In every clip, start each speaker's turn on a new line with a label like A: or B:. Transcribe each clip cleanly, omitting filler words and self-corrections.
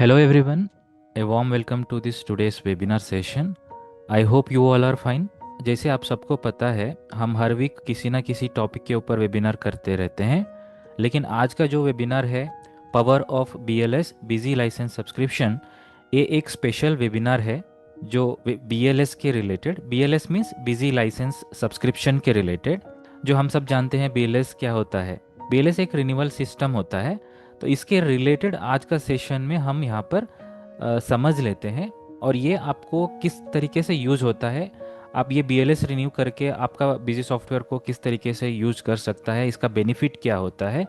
A: Hello everyone, a warm welcome to this today's webinar session. I hope you all are fine. जैसे आप सबको पता है, हम हर वीक किसी ना किसी टॉपिक के ऊपर वेबिनार करते रहते हैं, लेकिन आज का जो वेबिनार है power of BLS busy license subscription, ये एक स्पेशल वेबिनार है जो BLS के related, BLS means busy license subscription के रिलेटेड। जो हम सब जानते हैं BLS क्या होता है। BLS एक रिन्यूअल सिस्टम होता है, तो इसके रिलेटेड आज का सेशन में हम यहाँ पर समझ लेते हैं और ये आपको किस तरीके से यूज होता है। आप ये BLS रिन्यू करके आपका बिजी सॉफ्टवेयर को किस तरीके से यूज कर सकता है, इसका बेनिफिट क्या होता है,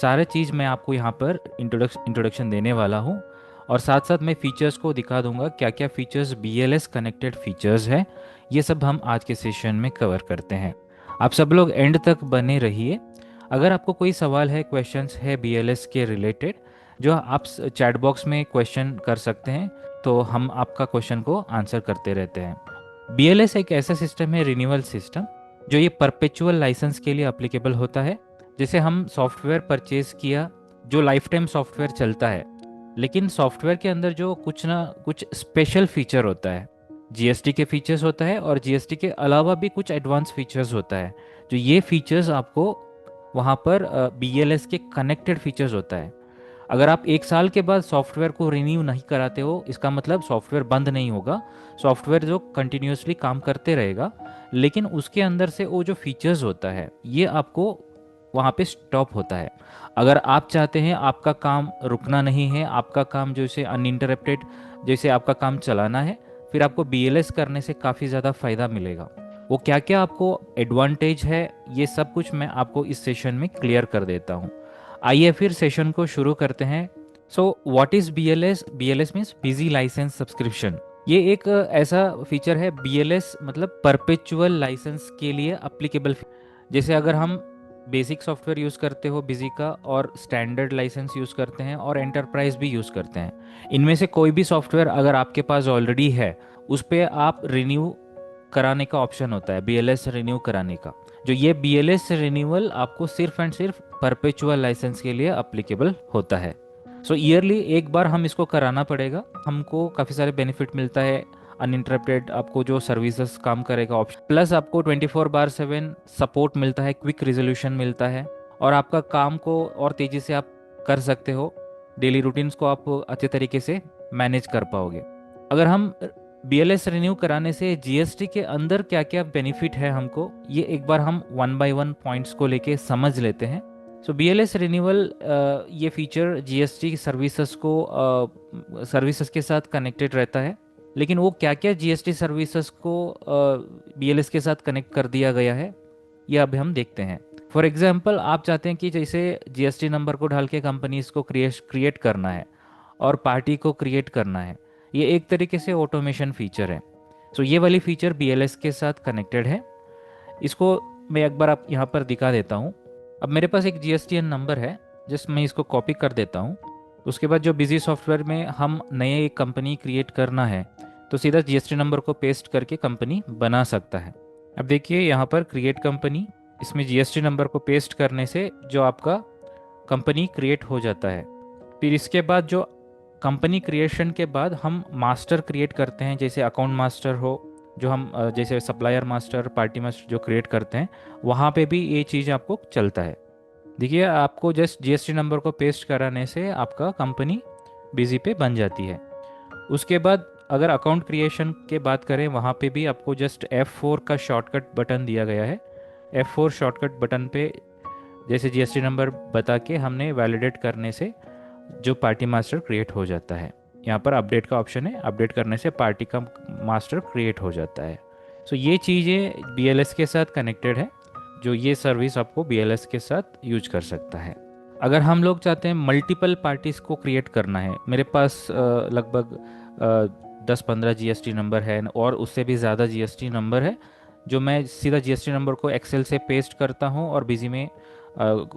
A: सारे चीज़ मैं आपको यहाँ पर इंट्रोडक्शन देने वाला हूँ। और साथ साथ मैं फीचर्स को दिखा दूंगा, क्या क्या फीचर्स BLS कनेक्टेड फीचर्स है, ये सब हम आज के सेशन में कवर करते हैं। आप सब लोग एंड तक बने रहिए। अगर आपको कोई सवाल है, क्वेश्चंस है BLS के रिलेटेड, जो आप चैट बॉक्स में क्वेश्चन कर सकते हैं, तो हम आपका क्वेश्चन को आंसर करते रहते हैं। BLS एक ऐसा सिस्टम है, रिन्यूअल सिस्टम, जो ये परपेचुअल लाइसेंस के लिए अप्लीकेबल होता है। जैसे हम सॉफ्टवेयर परचेज किया, जो लाइफ टाइम सॉफ्टवेयर चलता है, लेकिन सॉफ्टवेयर के अंदर जो कुछ ना कुछ स्पेशल फीचर होता है, GST के फीचर्स होता है और GST के अलावा भी कुछ एडवांस फीचर्स होता है, जो ये फीचर्स आपको वहाँ पर BLS के कनेक्टेड फीचर्स होता है। अगर आप एक साल के बाद सॉफ्टवेयर को रिन्यू नहीं कराते हो, इसका मतलब सॉफ्टवेयर बंद नहीं होगा, सॉफ्टवेयर जो कंटिन्यूसली काम करते रहेगा, लेकिन उसके अंदर से वो जो फीचर्स होता है ये आपको वहाँ पे स्टॉप होता है। अगर आप चाहते हैं आपका काम रुकना नहीं है, आपका काम जैसे अनइंटरप्टेड जैसे आपका काम चलाना है, फिर आपको BLS करने से काफ़ी ज़्यादा फ़ायदा मिलेगा। वो क्या क्या आपको एडवांटेज है, ये सब कुछ मैं आपको इस सेशन में क्लियर कर देता हूँ। आइए फिर सेशन को शुरू करते हैं। So what is BLS? BLS means busy license subscription. ये एक ऐसा फीचर है, BLS मतलब परपेचुअल लाइसेंस के लिए अप्लीकेबल। जैसे अगर हम बेसिक सॉफ्टवेयर यूज़ करते हो बिजी का, और स्टैंडर्ड लाइसेंस यूज़ करते हैं, और एंटरप्राइज भी यूज़ करते हैं, इनमें से कोई भी सॉफ्टवेयर अगर आपके पास ऑलरेडी है, उस पर आप रिन्यू कराने का ऑप्शन होता है, BLS रिन्यू कराने का। जो ये BLS रिन्यूअल आपको सिर्फ एंड सिर्फ परपेचुअल लाइसेंस के लिए अप्लीकेबल होता है। सो ईयरली एक बार हम इसको कराना पड़ेगा, हमको काफ़ी सारे बेनिफिट मिलता है। अनइंटरप्टेड आपको जो सर्विसेज काम करेगा ऑप्शन, प्लस आपको 24/7 सपोर्ट मिलता है, क्विक रिजोल्यूशन मिलता है, और आपका काम को और तेज़ी से आप कर सकते हो, डेली रूटीन्स को आप अच्छे तरीके से मैनेज कर पाओगे। अगर हम BLS रिन्यू कराने से GST के अंदर क्या क्या बेनिफिट है हमको, ये एक बार हम वन बाय वन पॉइंट्स को लेके समझ लेते हैं। सो BLS रिन्यूअल ये फीचर GST सर्विसेज को सर्विसेज के साथ कनेक्टेड रहता है, लेकिन वो क्या क्या GST सर्विसेज को BLS के साथ कनेक्ट कर दिया गया है, ये अब हम देखते हैं। फॉर एग्जाम्पल, आप चाहते हैं कि जैसे GST नंबर को डाल के कंपनीज को क्रिएट करना है और पार्टी को क्रिएट करना है, ये एक तरीके से ऑटोमेशन फीचर है। सो ये वाली फीचर BLS के साथ कनेक्टेड है। इसको मैं एक बार आप यहाँ पर दिखा देता हूँ। अब मेरे पास एक GSTN नंबर है, जस्ट मैं इसको कॉपी कर देता हूँ। उसके बाद जो बिजी सॉफ्टवेयर में हम नए एक कंपनी क्रिएट करना है, तो सीधा GST नंबर को पेस्ट करके कंपनी बना सकता है। अब देखिए यहाँ पर क्रिएट कंपनी, इसमें GST नंबर को पेस्ट करने से जो आपका कंपनी क्रिएट हो जाता है। फिर इसके बाद जो कंपनी क्रिएशन के बाद हम मास्टर क्रिएट करते हैं, जैसे अकाउंट मास्टर हो, जो हम जैसे सप्लायर मास्टर, पार्टी मास्टर जो क्रिएट करते हैं, वहाँ पे भी ये चीज़ आपको चलता है। देखिए, आपको जस्ट GST नंबर को पेस्ट कराने से आपका कंपनी बिजी पे बन जाती है। उसके बाद अगर अकाउंट क्रिएशन के बात करें, वहाँ पे भी आपको जस्ट F4 का शॉर्टकट बटन दिया गया है। F4 शॉर्टकट बटन पे जैसे GST नंबर बता के हमने वैलिडेट करने से जो पार्टी मास्टर क्रिएट हो जाता है। यहाँ पर अपडेट का ऑप्शन है, अपडेट करने से पार्टी का मास्टर क्रिएट हो जाता है। सो ये चीज़ें BLS के साथ कनेक्टेड है, जो ये सर्विस आपको BLS के साथ यूज कर सकता है। अगर हम लोग चाहते हैं मल्टीपल पार्टीज़ को क्रिएट करना है, मेरे पास लगभग 10-15 GST नंबर है और उससे भी ज़्यादा GST नंबर है, जो मैं सीधा GST नंबर को एक्सेल से पेस्ट करता हूँ और बिजी में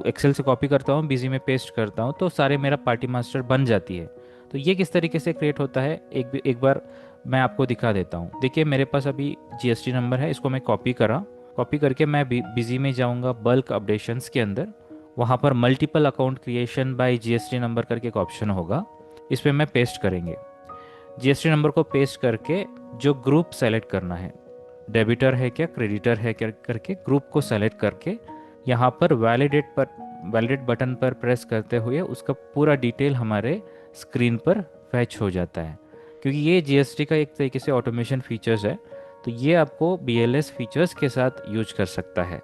A: एक्सेल से कॉपी करता हूँ, बिजी में पेस्ट करता हूँ, तो सारे मेरा पार्टी मास्टर बन जाती है। तो ये किस तरीके से क्रिएट होता है, एक बार मैं आपको दिखा देता हूँ। देखिए, मेरे पास अभी GST नंबर है, इसको मैं कॉपी करके मैं बिजी में जाऊँगा बल्क अपडेशंस के अंदर। वहाँ पर multiple account creation bye GST number करके एक ऑप्शन होगा, इस पे मैं पेस्ट करेंगे। जीएसटी नंबर को पेस्ट करके जो ग्रुप सेलेक्ट करना है, डेबिटर है क्या क्रेडिटर है क्या करके ग्रुप को सेलेक्ट करके यहाँ पर वैलिडेट बटन पर प्रेस करते हुए उसका पूरा डिटेल हमारे स्क्रीन पर फैच हो जाता है। क्योंकि ये जीएसटी का एक तरीके से ऑटोमेशन फीचर्स है, तो ये आपको बीएलएस फीचर्स के साथ यूज कर सकता है।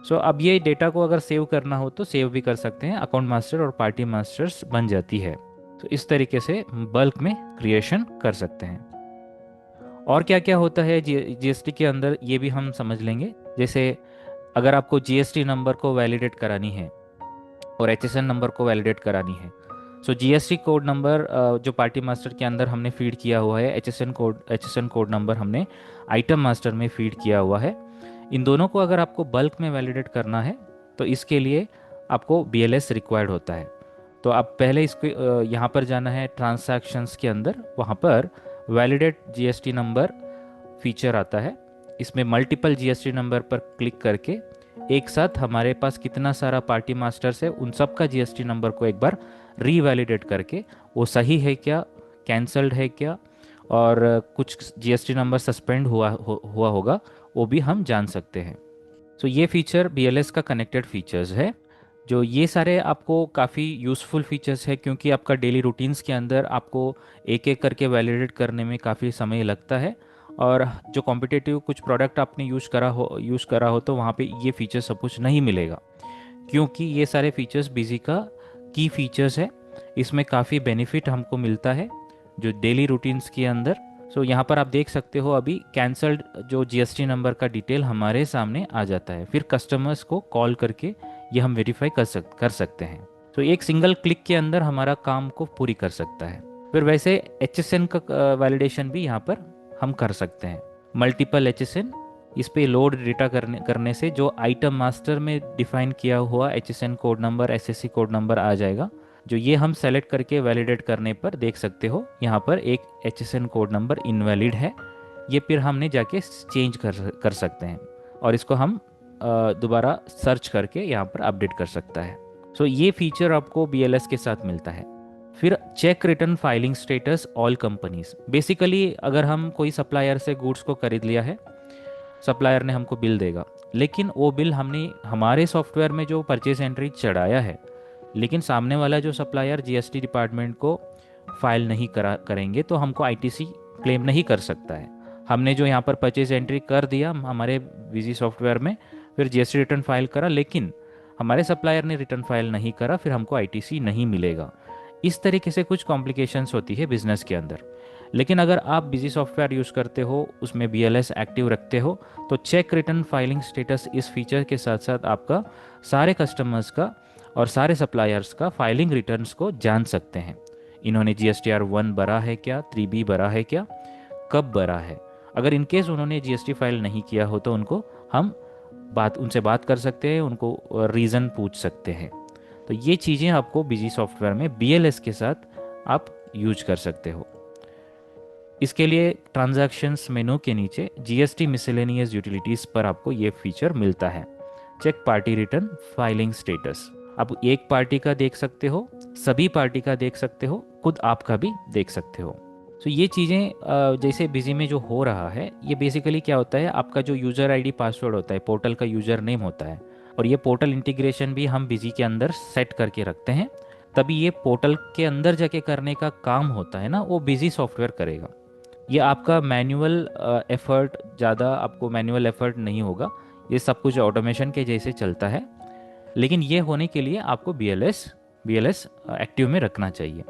A: सो अब ये डेटा को अगर सेव करना हो तो सेव भी कर सकते हैं, अकाउंट मास्टर और पार्टी मास्टर्स बन जाती है। तो इस तरीके से बल्क में क्रिएशन कर सकते हैं। और क्या क्या होता है जीएसटी के अंदर ये भी हम समझ लेंगे। जैसे अगर आपको जीएसटी नंबर को वैलिडेट करानी है और एचएसएन नंबर को वैलिडेट करानी है, सो जीएसटी कोड नंबर जो पार्टी मास्टर के अंदर हमने फीड किया हुआ है, एचएसएन कोड नंबर हमने आइटम मास्टर में फीड किया हुआ है। इन दोनों को अगर आपको बल्क में वैलिडेट करना है तो इसके लिए आपको बीएलएस रिक्वायर्ड होता है। तो आप पहले इसको यहाँ पर जाना है ट्रांसैक्शंस के अंदर, वहाँ पर वैलिडेट जीएसटी नंबर फीचर आता है। इसमें मल्टीपल जीएसटी नंबर पर क्लिक करके एक साथ हमारे पास कितना सारा पार्टी मास्टर्स है उन सब का जीएसटी नंबर को एक बार रीवैलिडेट करके वो सही है क्या, कैंसल्ड है क्या, और कुछ जीएसटी नंबर सस्पेंड हुआ होगा वो भी हम जान सकते हैं। तो ये फीचर बीएलएस का कनेक्टेड फीचर्स है। जो ये सारे आपको काफ़ी यूज़फुल फीचर्स है क्योंकि आपका डेली रूटीन्स के अंदर आपको एक एक करके वैलिडेट करने में काफ़ी समय लगता है। और जो कॉम्पिटिटिव कुछ प्रोडक्ट आपने यूज़ करा हो तो वहाँ पे ये फीचर सब कुछ नहीं मिलेगा, क्योंकि ये सारे फीचर्स बिजी का की फीचर्स है। इसमें काफ़ी बेनिफिट हमको मिलता है जो डेली रूटीन्स के अंदर। सो यहाँ पर आप देख सकते हो अभी कैंसल्ड जो जीएसटी नंबर का डिटेल हमारे सामने आ जाता है। फिर कस्टमर्स को कॉल करके ये हम वेरीफाई कर सकते हैं। तो एक सिंगल क्लिक के अंदर हमारा काम को पूरी कर सकता है। फिर वैसे एचएसएन का वैलिडेशन भी यहाँ पर हम कर सकते हैं। मल्टीपल एचएसएन, इस पे लोड डेटा करने से जो आइटम मास्टर में डिफाइन किया हुआ HSN code number, SSC code number आ जाएगा, जो ये हम सेलेक्ट करके वैलिडेट करने पर देख सकते हो यहाँ पर एक एचएसएन कोड नंबर इनवैलिड है। ये फिर हमने जाके चेंज कर सकते हैं और इसको हम दोबारा सर्च करके यहाँ पर अपडेट कर सकता है। सो ये फीचर आपको बीएलएस के साथ मिलता है। फिर check return filing status all companies. Basically अगर हम कोई सप्लायर से गुड्स को खरीद लिया है, सप्लायर ने हमको बिल देगा, लेकिन वो बिल हमने हमारे सॉफ्टवेयर में जो परचेज एंट्री चढ़ाया है, लेकिन सामने वाला जो सप्लायर जीएसटी डिपार्टमेंट को फाइल नहीं करेंगे तो हमको आईटीसी क्लेम नहीं कर सकता है। हमने जो यहाँ पर परचेज एंट्री कर दिया हमारे विजी सॉफ्टवेयर में, फिर जीएसटी रिटर्न फाइल करा, लेकिन हमारे सप्लायर ने रिटर्न फाइल नहीं करा, फिर हमको आईटीसी नहीं मिलेगा। इस तरीके से कुछ कॉम्प्लिकेशंस होती है बिजनेस के अंदर। लेकिन अगर आप बिजी सॉफ्टवेयर यूज़ करते हो, उसमें बीएलएस एक्टिव रखते हो, तो चेक रिटर्न फाइलिंग स्टेटस इस फीचर के साथ साथ आपका सारे कस्टमर्स का और सारे सप्लायर्स का फाइलिंग रिटर्न्स को जान सकते हैं। इन्होंने जीएसटीआर 1 भरा है क्या, 3B भरा है क्या, कब भरा है। अगर इनकेस उन्होंने जीएसटी फाइल नहीं किया हो तो हम उनसे बात कर सकते हैं, उनको रीज़न पूछ सकते हैं। तो ये चीज़ें आपको बिजी सॉफ्टवेयर में बीएलएस के साथ आप यूज कर सकते हो। इसके लिए ट्रांजैक्शंस मेनू के नीचे जीएसटी मिसलेनियस यूटिलिटीज़ पर आपको ये फीचर मिलता है, check party return filing status. आप एक पार्टी का देख सकते हो, सभी पार्टी का देख सकते हो, खुद आपका भी देख सकते हो। तो ये चीज़ें जैसे बिजी में जो हो रहा है, ये बेसिकली क्या होता है, आपका जो यूज़र आईडी पासवर्ड होता है, पोर्टल का यूज़र नेम होता है, और ये पोर्टल इंटीग्रेशन भी हम बिजी के अंदर सेट करके रखते हैं। तभी ये पोर्टल के अंदर जाके करने का काम होता है ना, वो बिजी सॉफ्टवेयर करेगा। ये आपका मैनुअल एफर्ट, ज़्यादा आपको मैनुअल एफर्ट नहीं होगा, ये सब कुछ ऑटोमेशन के जैसे चलता है। लेकिन ये होने के लिए आपको बीएलएस एक्टिव में रखना चाहिए।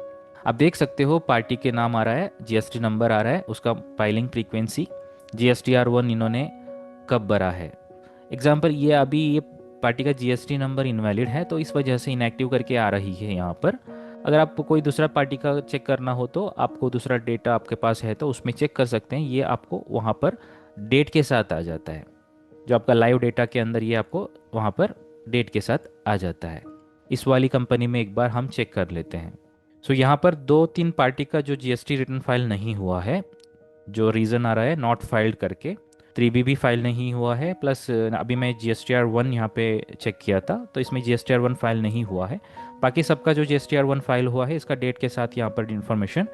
A: आप देख सकते हो पार्टी के नाम आ रहा है, जीएसटी नंबर आ रहा है, उसका फाइलिंग फ्रीक्वेंसी, जीएसटीआर 1 इन्होंने कब भरा है। एग्जाम्पल, ये पार्टी का जीएसटी नंबर इनवैलिड है तो इस वजह से इनएक्टिव करके आ रही है यहाँ पर। अगर आपको कोई दूसरा पार्टी का चेक करना हो तो आपको दूसरा डेटा आपके पास है तो उसमें चेक कर सकते हैं, ये आपको वहाँ पर डेट के साथ आ जाता है। जो आपका लाइव डेटा के अंदर ये आपको वहाँ पर डेट के साथ आ जाता है। इस वाली कंपनी में एक बार हम चेक कर लेते हैं। सो यहाँ पर 2-3 पार्टी का जो जीएसटी रिटर्न फाइल नहीं हुआ है, जो रीज़न आ रहा है नॉट फाइल्ड करके, 3BB फाइल नहीं हुआ है, प्लस अभी मैं GSTR1 यहाँ पे चेक किया था तो इसमें GSTR1 फाइल नहीं हुआ है। बाकी सबका जो GSTR1 फाइल हुआ है इसका डेट के साथ यहाँ पर इन्फॉर्मेशन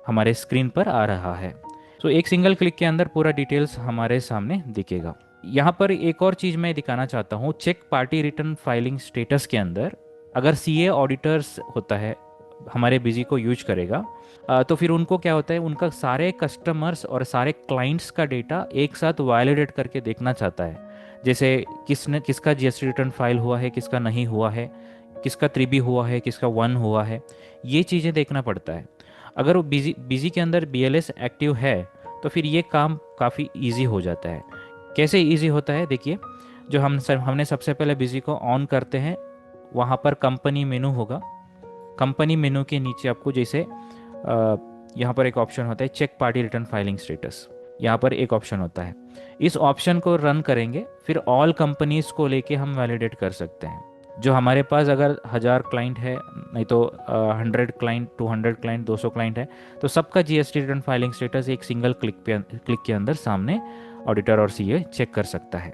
A: हमारे स्क्रीन पर आ रहा है। सो एक सिंगल क्लिक के अंदर पूरा डिटेल्स हमारे सामने दिखेगा। यहाँ पर एक और चीज़ मैं दिखाना चाहता हूँ, check party return filing status के अंदर अगर CA ऑडिटर्स होता है हमारे बिजी को यूज करेगा, तो फिर उनको क्या होता है, उनका सारे कस्टमर्स और सारे क्लाइंट्स का डेटा एक साथ वैलिडेट करके देखना चाहता है। जैसे किसका GST रिटर्न फाइल हुआ है, किसका नहीं हुआ है, किसका 3B हुआ है, किसका 1 हुआ है, ये चीज़ें देखना पड़ता है। अगर वो बिजी के अंदर BLS एक्टिव है तो फिर ये काम काफ़ी ईजी हो जाता है। कैसे ईजी होता है देखिए, जो हमने सबसे पहले बिजी को ऑन करते हैं, वहाँ पर कंपनी मेनू होगा। कंपनी मेनू के नीचे आपको जैसे यहाँ पर एक ऑप्शन होता है check party return filing status, यहाँ पर एक ऑप्शन होता है। इस ऑप्शन को रन करेंगे फिर ऑल कंपनीज को लेके हम वैलिडेट कर सकते हैं। जो हमारे पास अगर 1000 क्लाइंट है, नहीं तो 100 क्लाइंट, 200 क्लाइंट, 200 क्लाइंट है, तो सबका GST रिटर्न फाइलिंग स्टेटस एक सिंगल क्लिक के अंदर सामने ऑडिटर और CA चेक कर सकता है।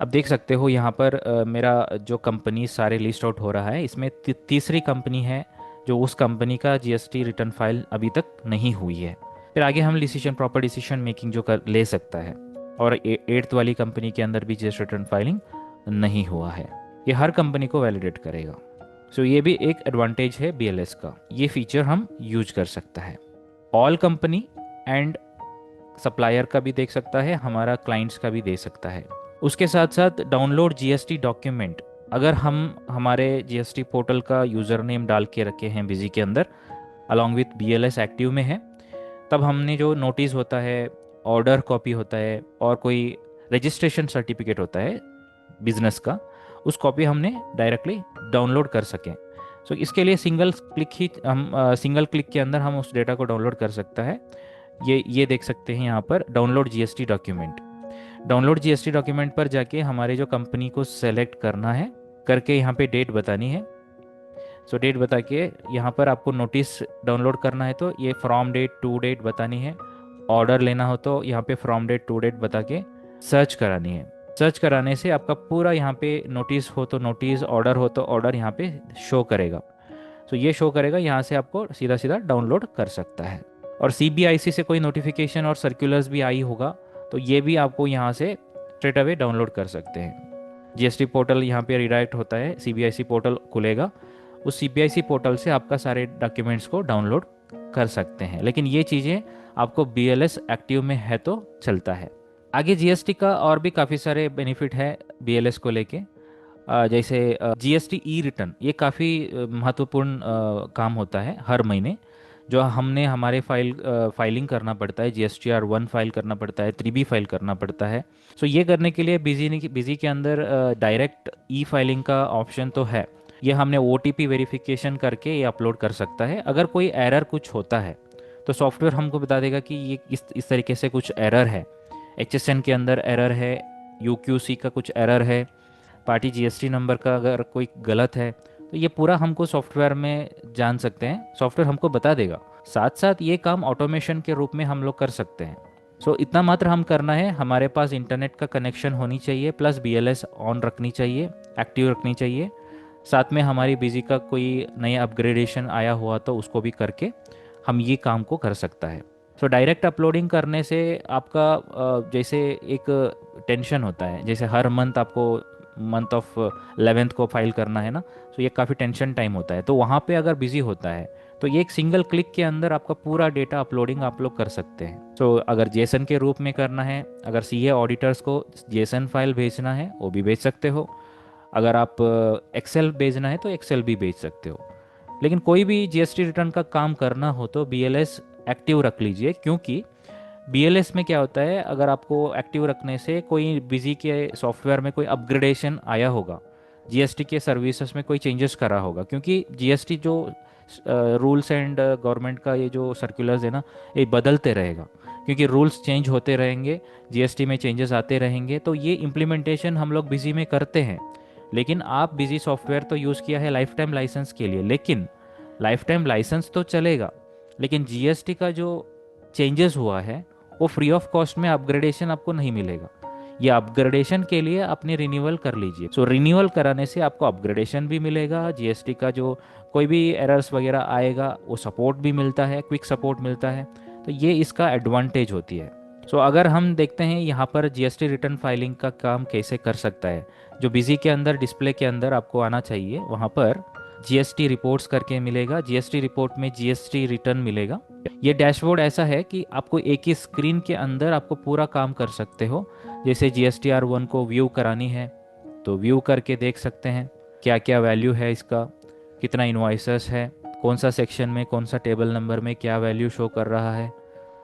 A: अब देख सकते हो यहाँ पर मेरा जो कंपनी सारे लिस्ट आउट हो रहा है, इसमें तीसरी कंपनी है जो उस कंपनी का GST रिटर्न फाइल अभी तक नहीं हुई है। फिर आगे हम प्रॉपर डिसीजन मेकिंग जो कर ले सकता है। और 8th वाली कंपनी के अंदर भी GST रिटर्न फाइलिंग नहीं हुआ है, ये हर कंपनी को वैलिडेट करेगा। सो ये भी एक एडवांटेज है BLS का, ये फीचर हम यूज कर सकता है। ऑल कंपनी एंड सप्लायर का भी देख सकता है, हमारा क्लाइंट्स का भी दे सकता है। उसके साथ साथ डाउनलोड GST डॉक्यूमेंट, अगर हम हमारे GST पोर्टल का यूज़र नेम डाल के रखे हैं बिजी के अंदर अलॉन्ग विथ BLS एक्टिव में है, तब हमने जो नोटिस होता है, ऑर्डर कॉपी होता है और कोई रजिस्ट्रेशन सर्टिफिकेट होता है बिजनेस का, उस कॉपी हमने डायरेक्टली डाउनलोड कर सकें। सो इसके लिए सिंगल क्लिक के अंदर हम उस डेटा को डाउनलोड कर सकता है। ये देख सकते हैं यहाँ पर download GST document. Download GST document पर जाके हमारे जो कंपनी को सेलेक्ट करना है, करके यहाँ पे डेट बतानी है। सो डेट बता के यहाँ पर आपको नोटिस डाउनलोड करना है तो ये फ्रॉम डेट टू डेट बतानी है। ऑर्डर लेना हो तो यहाँ पे फ्रॉम डेट टू डेट बता के सर्च करानी है। सर्च कराने से आपका पूरा यहाँ पे नोटिस हो तो नोटिस, ऑर्डर हो तो ऑर्डर यहाँ पे शो करेगा। सो ये शो करेगा, यहाँ से आपको सीधा सीधा डाउनलोड कर सकता है। और CBIC से कोई नोटिफिकेशन और सर्कुलर्स भी आई होगा तो ये भी आपको यहाँ से स्ट्रेट अवे डाउनलोड कर सकते हैं। GST पोर्टल यहाँ पे रिडायरेक्ट होता है, CBIC पोर्टल खुलेगा, उस CBIC पोर्टल से आपका सारे डॉक्यूमेंट्स को डाउनलोड कर सकते हैं। लेकिन ये चीज़ें आपको BLS एक्टिव में है तो चलता है। आगे GST का और भी काफ़ी सारे बेनिफिट है BLS को लेके, जैसे GST ई रिटर्न, ये काफ़ी महत्वपूर्ण काम होता है हर महीने। जो हमने हमारे फाइलिंग करना पड़ता है, GSTR1 फाइल करना पड़ता है, 3B फाइल करना पड़ता है। सो ये करने के लिए बिजी के अंदर डायरेक्ट ई फाइलिंग का ऑप्शन तो है, ये हमने OTP वेरिफिकेशन करके ये अपलोड कर सकता है। अगर कोई एरर कुछ होता है तो सॉफ्टवेयर हमको बता देगा कि ये इस तरीके से कुछ एरर है, HSN के अंदर एरर है, UQC का कुछ एरर है, पार्टी GST नंबर का अगर कोई गलत है, तो ये पूरा हमको सॉफ्टवेयर में जान सकते हैं, सॉफ्टवेयर हमको बता देगा। साथ साथ ये काम ऑटोमेशन के रूप में हम लोग कर सकते हैं। सो इतना मात्र हम करना है, हमारे पास इंटरनेट का कनेक्शन होनी चाहिए, प्लस BLS ऑन रखनी चाहिए, एक्टिव रखनी चाहिए। साथ में हमारी बिजी का कोई नया अपग्रेडेशन आया हुआ तो उसको भी करके हम ये काम को कर सकता है। सो डायरेक्ट अपलोडिंग करने से आपका जैसे एक टेंशन होता है, जैसे हर मंथ आपको मंथ ऑफ 11th को फाइल करना है ना, तो ये काफ़ी टेंशन टाइम होता है। तो वहाँ पे अगर बिजी होता है तो ये एक सिंगल क्लिक के अंदर आपका पूरा डेटा अपलोडिंग आप लोग कर सकते हैं। सो अगर जेसन के रूप में करना है, अगर CA ऑडिटर्स को जेसन फाइल भेजना है वो भी भेज सकते हो, अगर आप एक्सेल भेजना है तो एक्सेल भी भेज सकते हो। लेकिन कोई भी GST रिटर्न का काम करना हो तो BLS एक्टिव रख लीजिए, क्योंकि BLS में क्या होता है, अगर आपको एक्टिव रखने से कोई बिजी के सॉफ्टवेयर में कोई अपग्रेडेशन आया होगा, GST के सर्विसेज में कोई चेंजेस करा होगा, क्योंकि GST जो रूल्स एंड गवर्नमेंट का ये जो सर्कुलर्स है ना, ये बदलते रहेगा, क्योंकि रूल्स चेंज होते रहेंगे, GST में चेंजेस आते रहेंगे। तो ये इम्प्लीमेंटेशन हम लोग बिजी में करते हैं। लेकिन आप बिजी सॉफ्टवेयर तो यूज़ किया है लाइफ टाइम लाइसेंस के लिए, लेकिन लाइफ टाइम लाइसेंस तो चलेगा, लेकिन GST का जो चेंजेस हुआ है वो फ्री ऑफ कॉस्ट में अपग्रेडेशन आपको नहीं मिलेगा। ये अपग्रेडेशन के लिए अपने रिन्यूअल कर लीजिए। सो रिन्यूअल कराने से आपको अपग्रेडेशन भी मिलेगा, जीएसटी का जो कोई भी एरर्स वगैरह आएगा वो सपोर्ट भी मिलता है, क्विक सपोर्ट मिलता है। तो ये इसका एडवांटेज होती है। सो अगर हम देखते हैं यहाँ पर जीएसटी रिटर्न फाइलिंग का काम कैसे कर सकता है, जो बिजी के अंदर डिस्प्ले के अंदर आपको आना चाहिए, वहाँ पर जीएसटी रिपोर्ट्स करके मिलेगा। जीएसटी रिपोर्ट में जीएसटी रिटर्न मिलेगा। ये डैशबोर्ड ऐसा है कि आपको एक ही स्क्रीन के अंदर आपको पूरा काम कर सकते हो। जैसे GSTR 1 को व्यू करानी है तो व्यू करके देख सकते हैं क्या क्या वैल्यू है इसका, कितना इन्वाइसेस है, कौन सा सेक्शन में, कौन सा टेबल नंबर में क्या वैल्यू शो कर रहा है,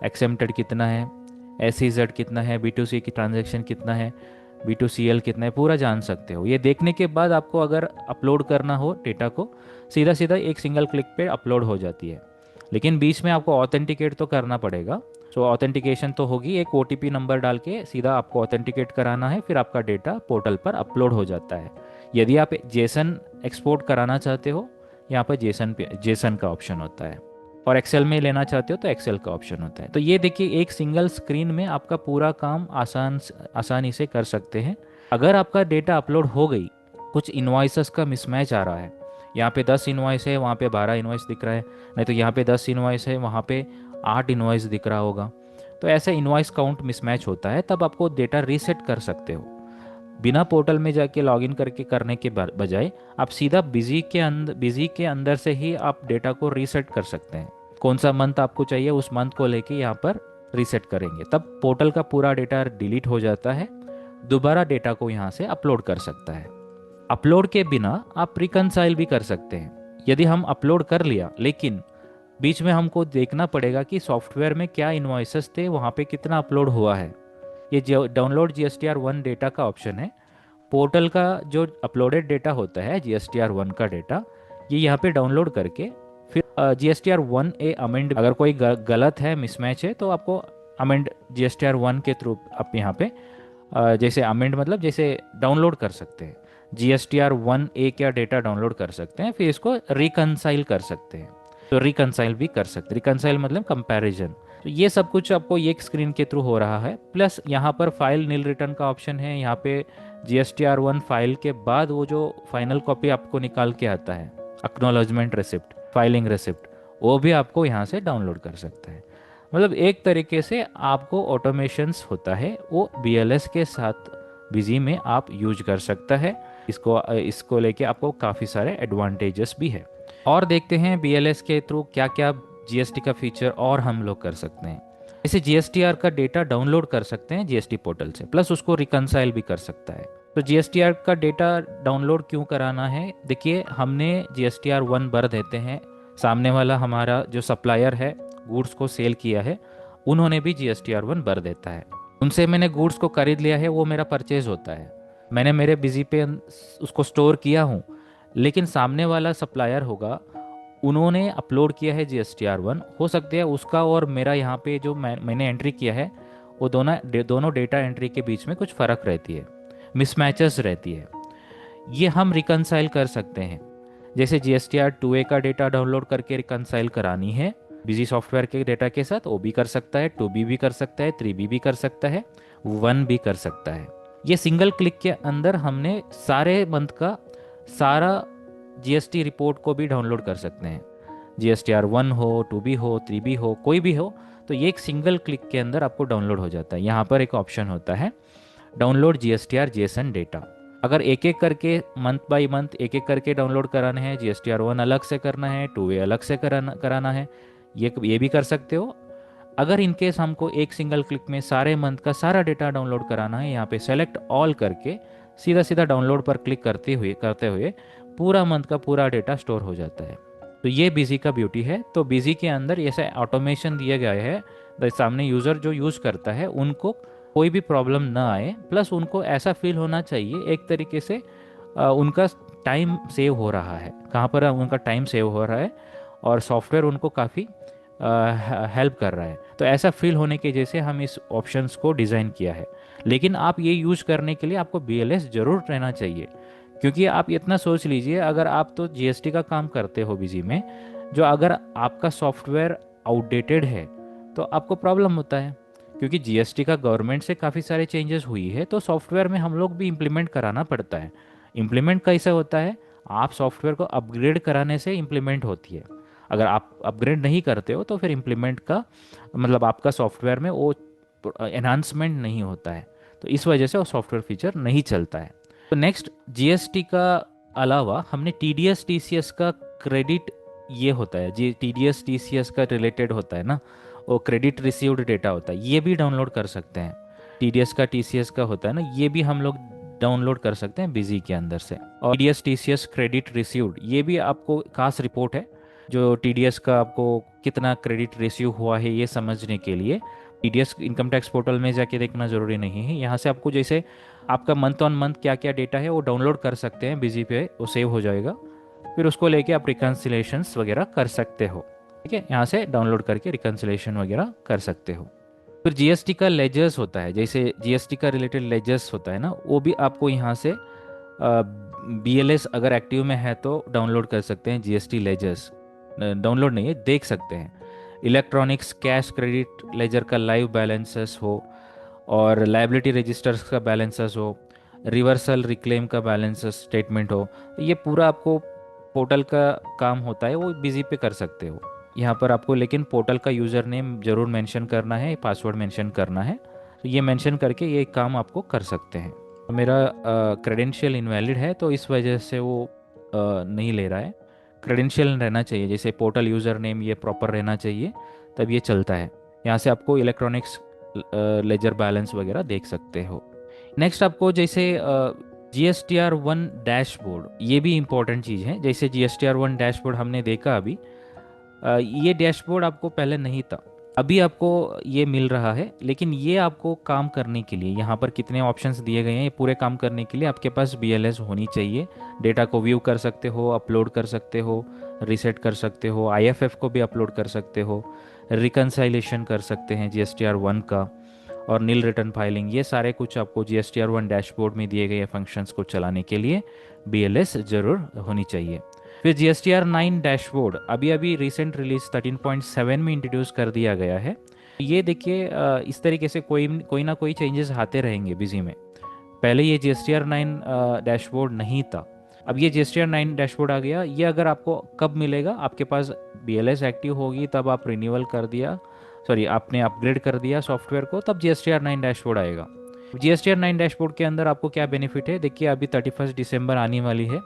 A: एक्सेप्टेड कितना है, SEZ कितना है, B2C की ट्रांजैक्शन कितना है, B2CL कितना है, पूरा जान सकते हो। ये देखने के बाद आपको अगर अपलोड करना हो डेटा को, सीधा सीधा एक सिंगल क्लिक पे अपलोड हो जाती है। लेकिन बीच में आपको ऑथेंटिकेट तो करना पड़ेगा। सो ऑथेंटिकेशन तो होगी, एक OTP नंबर डाल के सीधा आपको ऑथेंटिकेट कराना है, फिर आपका डेटा पोर्टल पर अपलोड हो जाता है। यदि आप जेसन एक्सपोर्ट कराना चाहते हो, यहाँ पर जेसन का ऑप्शन होता है, और एक्सेल में लेना चाहते हो तो एक्सेल का ऑप्शन होता है। तो ये देखिए, एक सिंगल स्क्रीन में आपका पूरा काम आसानी से कर सकते हैं। अगर आपका डेटा अपलोड हो गई, कुछ इन्वाइसेस का मिसमैच आ रहा है, यहाँ पे 10 इन्वाइस है, वहाँ पे 12 इन्वाइस दिख रहा है, नहीं तो यहाँ पे 10 इन्वाइस है, वहाँ पे 8 इन्वाइस दिख रहा होगा, तो ऐसे इन्वाइस काउंट मिसमैच होता है, तब आपको डेटा रीसेट कर सकते हो। बिना पोर्टल में जाके लॉगिन करके करने के बजाय आप सीधा बिजी के अंदर से ही आप डेटा को रीसेट कर सकते हैं। कौन सा मंथ आपको चाहिए, उस मंथ को लेके यहाँ पर रीसेट करेंगे, तब पोर्टल का पूरा डेटा डिलीट हो जाता है, दोबारा डेटा को यहाँ से अपलोड कर सकता है। अपलोड के बिना आप रिकनसाइल भी कर सकते हैं। यदि हम अपलोड कर लिया लेकिन बीच में हमको देखना पड़ेगा कि सॉफ्टवेयर में क्या इन्वॉइसेस थे, वहाँ पे कितना अपलोड हुआ है। ये जो डाउनलोड GSTR 1 डेटा का ऑप्शन है, पोर्टल का जो अपलोडेड डेटा होता है GSTR 1 का डेटा, ये यहाँ पे डाउनलोड करके फिर GSTR 1A अमेंड, अगर कोई गलत है, मिसमैच है, तो आपको अमेंड GSTR 1 के थ्रू आप यहाँ पे जैसे अमेंड मतलब जैसे डाउनलोड कर सकते हैं, GSTR 1A का डेटा डाउनलोड कर सकते हैं, फिर इसको रिकनसाइल कर सकते हैं। तो रिकनसाइल भी कर सकते हैं, रिकनसाइल मतलब कंपैरिजन। तो ये सब कुछ आपको एक स्क्रीन के थ्रू हो रहा है। प्लस यहाँ पर फाइल नील रिटर्न का ऑप्शन है। यहाँ पे GSTR 1 फाइल के बाद वो जो फाइनल कॉपी आपको निकाल के आता है, एक्नॉलेजमेंट रिसिप्ट, फाइलिंग रिसिप्ट, वो भी आपको यहाँ से डाउनलोड कर सकते हैं। मतलब एक तरीके से आपको ऑटोमेशंस होता है वो BLS के साथ बिजी में आप यूज कर सकता है। इसको लेके आपको काफ़ी सारे एडवांटेजेस भी है। और देखते हैं BLS के थ्रू क्या क्या GST का फीचर और हम लोग कर सकते हैं। जैसे GSTR का डेटा डाउनलोड कर सकते हैं GST पोर्टल से, प्लस उसको रिकनसाइल भी कर सकता है। तो GSTR का डेटा डाउनलोड क्यों कराना है, देखिए हमने GSTR 1 भर देते हैं, सामने वाला हमारा जो सप्लायर है, गुड्स को सेल किया है, उन्होंने भी GSTR 1 भर देता है। उनसे मैंने गुड्स को खरीद लिया है, वो मेरा परचेज होता है, मैंने मेरे बिजी पे उसको स्टोर किया हूँ, लेकिन सामने वाला सप्लायर होगा, उन्होंने अपलोड किया है GSTR 1, हो सकता है उसका और मेरा यहाँ पे जो मैंने एंट्री किया है, वो दोनों डेटा एंट्री के बीच में कुछ फ़र्क रहती है, मिसमैचेस रहती है। ये हम रिकनसाइल कर सकते हैं। जैसे GSTR 2A का डेटा डाउनलोड करके रिकनसाइल करानी है बिजी सॉफ्टवेयर के डेटा के साथ, वो भी कर सकता है, 2B भी कर सकता है, 3B भी कर सकता है, 1 भी कर सकता है। ये सिंगल क्लिक के अंदर हमने सारे मंथ का सारा GST रिपोर्ट को भी डाउनलोड कर सकते हैं। GSTR 1 हो, 2B हो, 3B हो, कोई भी हो, तो ये एक सिंगल क्लिक के अंदर आपको डाउनलोड हो जाता है। यहाँ पर एक ऑप्शन होता है डाउनलोड GSTR JSON डेटा। अगर एक एक करके मंथ बाय मंथ एक एक करके डाउनलोड कराने हैं, GSTR 1 अलग से करना है, 2A अलग से कराना है, ये भी कर सकते हो। अगर इनकेस हमको एक सिंगल क्लिक में सारे मंथ का सारा डेटा डाउनलोड कराना है, यहाँ पे सेलेक्ट ऑल करके सीधा सीधा डाउनलोड पर क्लिक करते हुए पूरा मंथ का पूरा डेटा स्टोर हो जाता है। तो ये बिजी का ब्यूटी है। तो बिजी के अंदर ऐसा ऑटोमेशन दिया गया है, सामने यूज़र जो यूज़ करता है उनको कोई भी प्रॉब्लम ना आए, प्लस उनको ऐसा फील होना चाहिए एक तरीके से उनका टाइम सेव हो रहा है, कहाँ पर उनका टाइम सेव हो रहा है और सॉफ्टवेयर उनको काफ़ी हेल्प कर रहा है। तो ऐसा फील होने की वजह से हम इस ऑप्शंस को डिज़ाइन किया है। लेकिन आप ये यूज़ करने के लिए आपको BLS ज़रूर रहना चाहिए, क्योंकि आप इतना सोच लीजिए, अगर आप तो GST का काम करते हो बिजी में, जो अगर आपका सॉफ्टवेयर आउटडेटेड है तो आपको प्रॉब्लम होता है, क्योंकि जीएसटी का गवर्नमेंट से काफ़ी सारे चेंजेस हुई है, तो सॉफ्टवेयर में हम लोग भी इम्प्लीमेंट कराना पड़ता है। इम्प्लीमेंट कैसे होता है? आप सॉफ्टवेयर को अपग्रेड कराने से इम्प्लीमेंट होती है। अगर आप अपग्रेड नहीं करते हो तो फिर इम्प्लीमेंट का मतलब आपका सॉफ्टवेयर में वो एनहांसमेंट नहीं होता है, तो इस वजह से वो सॉफ्टवेयर फीचर नहीं चलता है। तो नेक्स्ट, जीएसटी का अलावा हमने टीडीएस टीसीएस का क्रेडिट, ये होता है जी, टीडीएस टीसीएस का रिलेटेड होता है ना, वो क्रेडिट रिसीव्ड डेटा होता है, ये भी डाउनलोड कर सकते हैं। टीडीएस का टीसीएस का होता है ना, ये भी हम लोग डाउनलोड कर सकते हैं बिजी के अंदर से। और टीडीएस टीसीएस क्रेडिट रिसीव्ड, ये भी आपको खास रिपोर्ट है जो टीडीएस का आपको कितना क्रेडिट रिसीव हुआ है ये समझने के लिए टीडीएस इनकम टैक्स पोर्टल में जाके देखना ज़रूरी नहीं है। यहाँ से आपको जैसे आपका मंथ ऑन मंथ क्या क्या डेटा है वो डाउनलोड कर सकते हैं बिजी पे, वो सेव हो जाएगा। फिर उसको लेके आप रिकन्सिलेशंस वगैरह कर सकते हो। ठीक है, यहाँ से डाउनलोड करके रिकन्सिलेशन वगैरह कर सकते हो। फिर जीएसटी का लेजर्स होता है, जैसे जीएसटी का रिलेटेड लेजर्स होता है ना, वो भी आपको यहाँ से बीएलएस अगर एक्टिव में है तो डाउनलोड कर सकते हैं। जीएसटी लेजर्स डाउनलोड नहीं है, देख सकते हैं। इलेक्ट्रॉनिक्स कैश क्रेडिट लेजर का लाइव बैलेंसेस हो, और लाइबिलिटी रजिस्टर्स का बैलेंसेस हो, रिवर्सल रिक्लेम का बैलेंसेस स्टेटमेंट हो, ये पूरा आपको पोर्टल का काम होता है, वो बिजी पे कर सकते हो। यहाँ पर आपको लेकिन पोर्टल का यूज़र नेम ज़रूर मेंशन करना है, पासवर्ड मेंशन करना है, तो ये मेंशन करके ये काम आपको कर सकते हैं। तो मेरा क्रेडेंशियल इनवैलिड है तो इस वजह से वो नहीं ले रहा है। क्रेडेंशियल रहना चाहिए, जैसे पोर्टल यूज़र नेम ये प्रॉपर रहना चाहिए, तब ये चलता है। यहाँ से आपको इलेक्ट्रॉनिक्स लेजर बैलेंस वगैरह देख सकते हो। नेक्स्ट आपको जैसे GSTR1 डैशबोर्ड, ये भी इम्पोर्टेंट चीज़ है। जैसे GSTR1 डैशबोर्ड हमने देखा अभी, ये डैशबोर्ड आपको पहले नहीं था, अभी आपको ये मिल रहा है। लेकिन ये आपको काम करने के लिए, यहाँ पर कितने ऑप्शंस दिए गए हैं, ये पूरे काम करने के लिए आपके पास BLS होनी चाहिए। डेटा को व्यू कर सकते हो, अपलोड कर सकते हो, रीसेट कर सकते हो, IFF को भी अपलोड कर सकते हो, रिकन्साइलेशन कर सकते हैं GSTR1 का, और नील रिटर्न फाइलिंग, ये सारे कुछ आपको GSTR1 डैशबोर्ड में दिए गए फंक्शंस को चलाने के लिए BLS ज़रूर होनी चाहिए। फिर GSTR9 डैशबोर्ड अभी अभी रिसेंट रिलीज 13.7 में इंट्रोड्यूस कर दिया गया है। ये देखिए, इस तरीके से कोई ना कोई चेंजेस आते रहेंगे बिजी में। पहले ये GSTR9 डैशबोर्ड नहीं था, अब ये GSTR9 डैशबोर्ड आ गया। ये अगर आपको कब मिलेगा, आपके पास BLS एक्टिव होगी तब आप रिन्यूअल कर दिया, सॉरी आपने अपग्रेड कर दिया सॉफ्टवेयर को, तब GSTR9 डैशबोर्ड आएगा। GSTR9 डैशबोर्ड के अंदर आपको क्या बेनिफिट है, देखिए अभी 31 दिसंबर आने वाली है,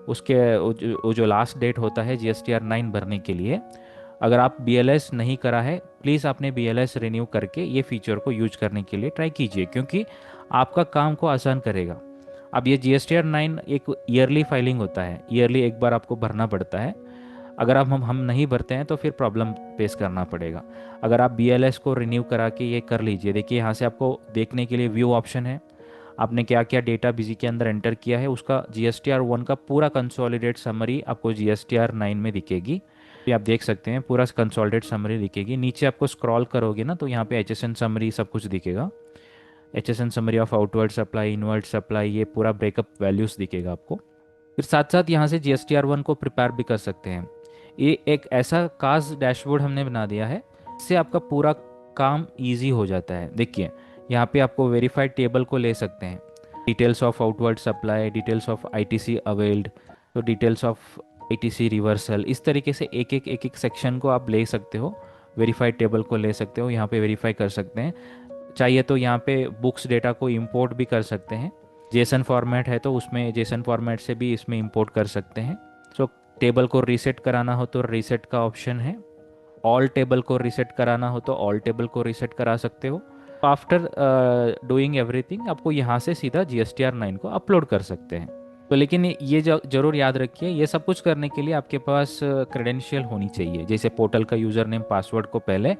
A: उसके वो जो लास्ट डेट होता है GSTR9 भरने के लिए। अगर आप BLS नहीं करा है, प्लीज़ आपने BLS रिन्यू करके ये फीचर को यूज करने के लिए ट्राई कीजिए, क्योंकि आपका काम को आसान करेगा। अब ये GSTR9 एक ईयरली फाइलिंग होता है, ईयरली एक बार आपको भरना पड़ता है। अगर आप हम नहीं भरते हैं तो फिर प्रॉब्लम फेस करना पड़ेगा। अगर आप BLS को रिन्यू करा के ये कर लीजिए, देखिए यहाँ से आपको देखने के लिए व्यू ऑप्शन है, आपने क्या क्या डेटा बिजी के अंदर एंटर किया है, उसका GSTR1 का पूरा कंसोलिडेट समरी आपको GSTR9 में दिखेगी। ये आप देख सकते हैं, पूरा कंसोलिडेट समरी दिखेगी। नीचे आपको स्क्रॉल करोगे ना तो यहाँ पे HSN समरी सब कुछ दिखेगा, HSN summary of outward supply, inward supply, ये पूरा ब्रेकअप वैल्यूज़ दिखेगा आपको। फिर साथ साथ यहाँ से GSTR1 को प्रिपेयर भी कर सकते हैं। ये एक ऐसा खास डैशबोर्ड हमने बना दिया है, इससे आपका पूरा काम ईजी हो जाता है। देखिए यहाँ पे आपको वेरीफाइड टेबल को ले सकते हैं, details of outward supply, details of ITC availed, तो डिटेल्स ऑफ ITC रिवर्सल, इस तरीके से एक एक सेक्शन को आप ले सकते हो, वेरीफाइड टेबल को ले सकते हो, यहाँ पे वेरीफाई कर सकते हैं। चाहिए तो यहाँ पे बुक्स डेटा को इंपोर्ट भी कर सकते हैं, जेसन फॉर्मेट है तो उसमें जेसन फॉर्मेट से भी इसमें इंपोर्ट कर सकते हैं। सो टेबल को रीसेट कराना हो तो रीसेट का ऑप्शन है, ऑल टेबल को रीसेट कराना हो तो ऑल टेबल को रीसेट करा सकते हो। आफ्टर डूइंग एवरीथिंग आपको यहाँ से सीधा GSTR9 को अपलोड कर सकते हैं। तो लेकिन ये ज़रूर याद रखिए, ये सब कुछ करने के लिए आपके पास क्रेडेंशियल होनी चाहिए। जैसे पोर्टल का यूज़र नेम पासवर्ड को पहले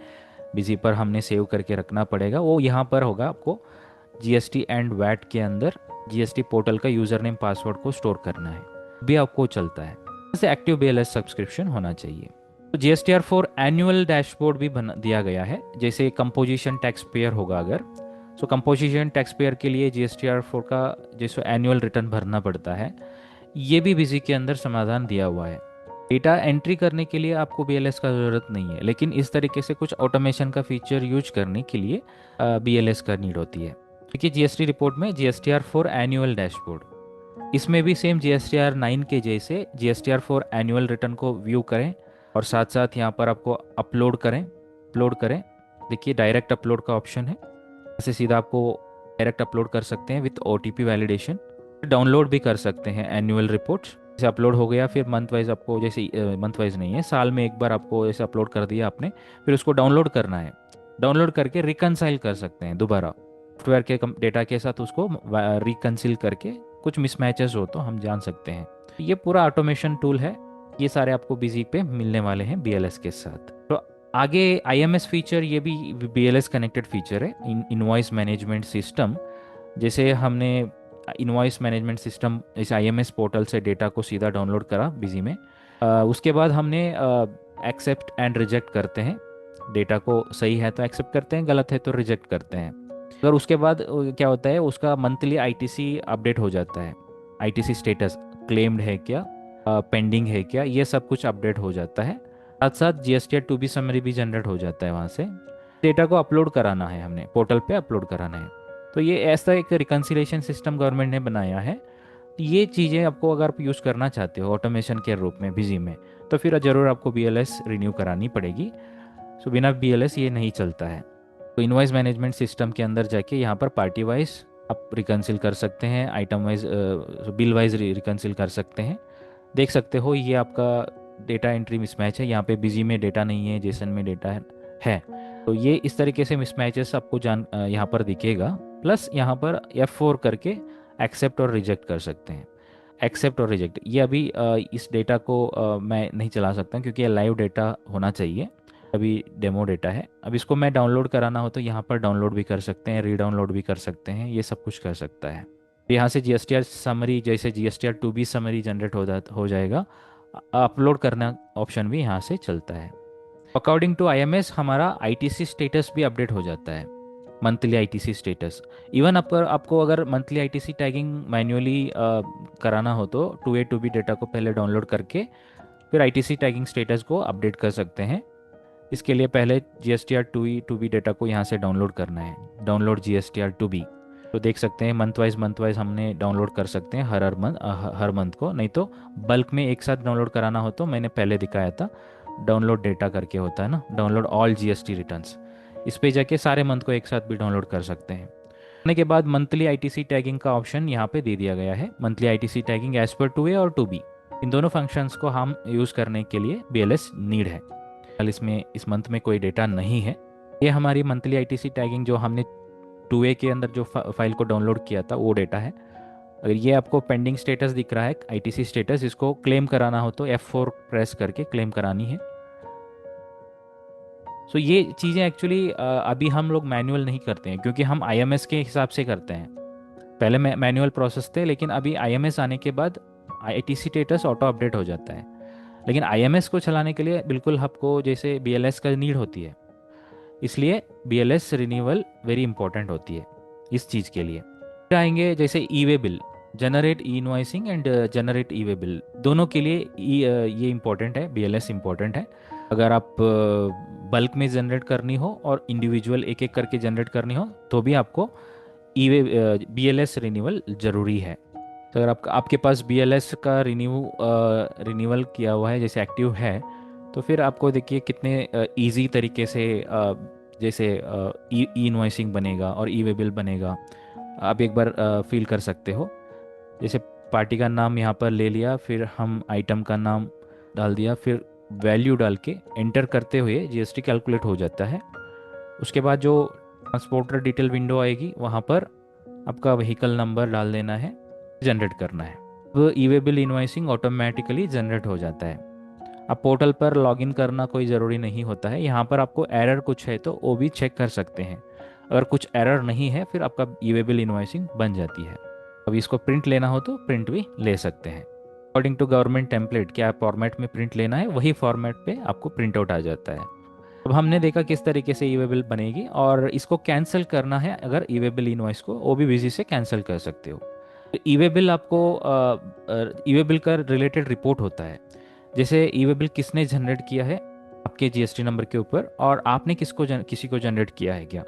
A: बिजी पर हमने सेव करके रखना पड़ेगा, वो यहाँ पर होगा। आपको GST एंड वैट के अंदर GST पोर्टल का यूज़र नेम पासवर्ड को स्टोर करना है, भी आपको चलता है। जैसे एक्टिव BLS सब्सक्रिप्शन होना चाहिए। तो GSTR4 एनुअल डैशबोर्ड भी बना दिया गया है। जैसे कंपोजिशन टैक्स पेयर होगा अगर, सो कंपोजिशन टैक्स पेयर के लिए GSTR4 का जैसे एनुअल रिटर्न भरना पड़ता है, ये भी बिजी के अंदर समाधान दिया हुआ है। डेटा एंट्री करने के लिए आपको बीएलएस का ज़रूरत नहीं है, लेकिन इस तरीके से कुछ ऑटोमेशन का फीचर यूज करने के लिए बीएलएस का नीड होती है। क्योंकि जीएसटी रिपोर्ट में जीएसटीआर फॉर एनुअल डैशबोर्ड, इसमें भी सेम जीएसटीआर 9 के जैसे जीएसटीआर फॉर एनुअल रिटर्न को व्यू करें और साथ साथ यहाँ पर आपको अपलोड करें। देखिए डायरेक्ट अपलोड का ऑप्शन है, ऐसे सीधा आपको डायरेक्ट अपलोड कर सकते हैं विथ ओटीपी वैलिडेशन। डाउनलोड भी कर सकते हैं एनुअल रिपोर्ट्स, जैसे अपलोड हो गया फिर मंथ वाइज आपको, जैसे मंथ वाइज नहीं है, साल में एक बार आपको जैसे अपलोड कर दिया आपने, फिर उसको डाउनलोड करना है। डाउनलोड करके रिकनसाइल कर सकते हैं दोबारा सॉफ्टवेयर के डेटा के साथ, उसको रिकनसिल करके कुछ मिसमैचेस हो तो हम जान सकते हैं। ये पूरा ऑटोमेशन टूल है, ये सारे आपको बिजी पे मिलने वाले हैं बीएलएस के साथ। तो आगे आईएमएस फीचर, ये भी बीएलएस कनेक्टेड फीचर है, इनवॉइस मैनेजमेंट सिस्टम। जैसे हमने इनवॉइस मैनेजमेंट सिस्टम इस आईएमएस पोर्टल से डेटा को सीधा डाउनलोड करा बिजी में, उसके बाद हमने एक्सेप्ट एंड रिजेक्ट करते हैं। डेटा को सही है तो एक्सेप्ट करते हैं, गलत है तो रिजेक्ट करते हैं। अगर उसके बाद क्या होता है, उसका मंथली आईटीसी अपडेट हो जाता है। आईटीसी स्टेटस क्लेम्ड है क्या, पेंडिंग है क्या, ये सब कुछ अपडेट हो जाता है। साथ साथ जीएसटीआर 2B समरी भी जनरेट हो जाता है। वहाँ से डेटा को अपलोड कराना है, हमने पोर्टल पे अपलोड कराना है। तो ये ऐसा एक रिकन्सिलेशन सिस्टम गवर्नमेंट ने बनाया है। ये चीज़ें आपको अगर आप यूज़ करना चाहते हो ऑटोमेशन के रूप में बिजी में, तो फिर ज़रूर आपको बीएलएस रिन्यू करानी पड़ेगी। सो बिना बीएलएस ये नहीं चलता है। तो इनवॉइस मैनेजमेंट सिस्टम के अंदर जाके यहाँ पर पार्टी वाइज आप रिकन्सिल कर सकते हैं, आइटम वाइज बिल वाइज रिकन्सिल कर सकते हैं। देख सकते हो ये आपका डेटा एंट्री मिसमैच है, यहाँ पे बिजी में डेटा नहीं है, जेसन में डेटा है। तो ये इस तरीके से मिसमैचेस आपको यहाँ पर दिखेगा। प्लस यहाँ पर F4 करके एक्सेप्ट और रिजेक्ट कर सकते हैं। एक्सेप्ट और रिजेक्ट, ये अभी इस डेटा को मैं नहीं चला सकता क्योंकि ये लाइव डेटा होना चाहिए, अभी डेमो डेटा है। अब इसको मैं डाउनलोड कराना हो तो यहाँ पर डाउनलोड भी कर सकते हैं, रीडाउनलोड भी कर सकते हैं, ये सब कुछ कर सकता है। यहाँ से जीएसटीआर समरी, जैसे जीएसटीआर 2B समरी जनरेट हो जाएगा, अपलोड करना ऑप्शन भी यहाँ से चलता है। अकॉर्डिंग टू आईएमएस हमारा आईटीसी स्टेटस भी अपडेट हो जाता है, मंथली आईटीसी स्टेटस। इवन आपको अगर मंथली आईटीसी टैगिंग मैन्युअली कराना हो तो 2A 2B डेटा को पहले डाउनलोड करके फिर आईटीसी टैगिंग स्टेटस को अपडेट कर सकते हैं। इसके लिए पहले जीएसटीआर 2E 2B डेटा को यहाँ से डाउनलोड करना है, डाउनलोड जीएसटीआर 2B। तो देख सकते हैं मंथ वाइज हमने डाउनलोड कर सकते हैं हर मंथ को, नहीं तो बल्क में एक साथ डाउनलोड कराना हो तो मैंने पहले दिखाया था डाउनलोड डेटा करके होता है ना, डाउनलोड ऑल जीएसटी रिटर्न्स। इस पे जाके सारे मंथ को एक साथ भी डाउनलोड कर सकते हैं। करने के बाद मंथली आईटीसी टैगिंग का ऑप्शन यहाँ पे दे दिया गया है। Monthly ITC tagging as per 2A और 2B, इन दोनों फंक्शंस को हम यूज़ करने के लिए बीएलएस नीड है। कल इसमें इस मंथ में कोई डेटा नहीं है। ये हमारी मंथली आईटीसी टैगिंग जो हमने 2A के अंदर जो फाइल को डाउनलोड किया था वो डेटा है। अगर ये आपको पेंडिंग स्टेटस दिख रहा है, आईटीसी स्टेटस, इसको क्लेम कराना हो तो F4 प्रेस करके क्लेम करानी है। सो ये चीज़ें एक्चुअली अभी हम लोग मैनुअल नहीं करते हैं क्योंकि हम आईएमएस के हिसाब से करते हैं। पहले मैनुअल प्रोसेस थे, लेकिन अभी आईएमएस आने के बाद आईटीसी स्टेटस ऑटो अपडेट हो जाता है। लेकिन आईएमएस को चलाने के लिए बिल्कुल आपको जैसे बीएलएस का नीड होती है, इसलिए बीएलएस रिन्यूअल वेरी इंपॉर्टेंट होती है इस चीज़ के लिए। फिर आएंगे जैसे e way bill, generate e invoicing and generate e way bill, दोनों के लिए ये इंपॉर्टेंट है, बीएलएस इंपॉर्टेंट है। अगर आप बल्क में जनरेट करनी हो और इंडिविजुअल एक एक करके जनरेट करनी हो तो भी आपको ई वे बीएलएस रिन्यूअल ज़रूरी है। तो अगर आपके पास बीएलएस का रिन्यूअल किया हुआ है, जैसे एक्टिव है, तो फिर आपको देखिए कितने इजी तरीके से जैसे ई इनवॉइसिंग बनेगा और ई वे बिल बनेगा, आप एक बार फील कर सकते हो। जैसे पार्टी का नाम यहाँ पर ले लिया, फिर हम आइटम का नाम डाल दिया, फिर वैल्यू डाल के एंटर करते हुए जीएसटी कैलकुलेट हो जाता है। उसके बाद जो ट्रांसपोर्टर डिटेल विंडो आएगी वहाँ पर आपका व्हीकल नंबर डाल देना है, जनरेट करना है। अब e way bill invoicing automatically generate हो जाता है। अब पोर्टल पर लॉगिन करना कोई ज़रूरी नहीं होता है। यहाँ पर आपको एरर कुछ है तो वो भी चेक कर सकते हैं। अगर कुछ एरर नहीं है फिर आपका ई वे बिल इनवॉइसिंग बन जाती है। अब इसको प्रिंट लेना हो तो प्रिंट भी ले सकते हैं। अकॉर्डिंग टू गवर्नमेंट टेम्पलेट, क्या फॉर्मेट में प्रिंट लेना है वही फॉर्मेट पे आपको प्रिंट आउट आ जाता है। अब हमने देखा किस तरीके से ई वे बिल बनेगी, और इसको कैंसिल करना है अगर ई वे बिल इनवॉइस को, वो भी बिजी से कैंसिल कर सकते हो। ई वे बिल आपको ई वे बिल का रिलेटेड रिपोर्ट होता है। जैसे ई वे बिल किसने जनरेट किया है आपके जीएसटी नंबर के ऊपर, और आपने किसी को जनरेट किया है क्या,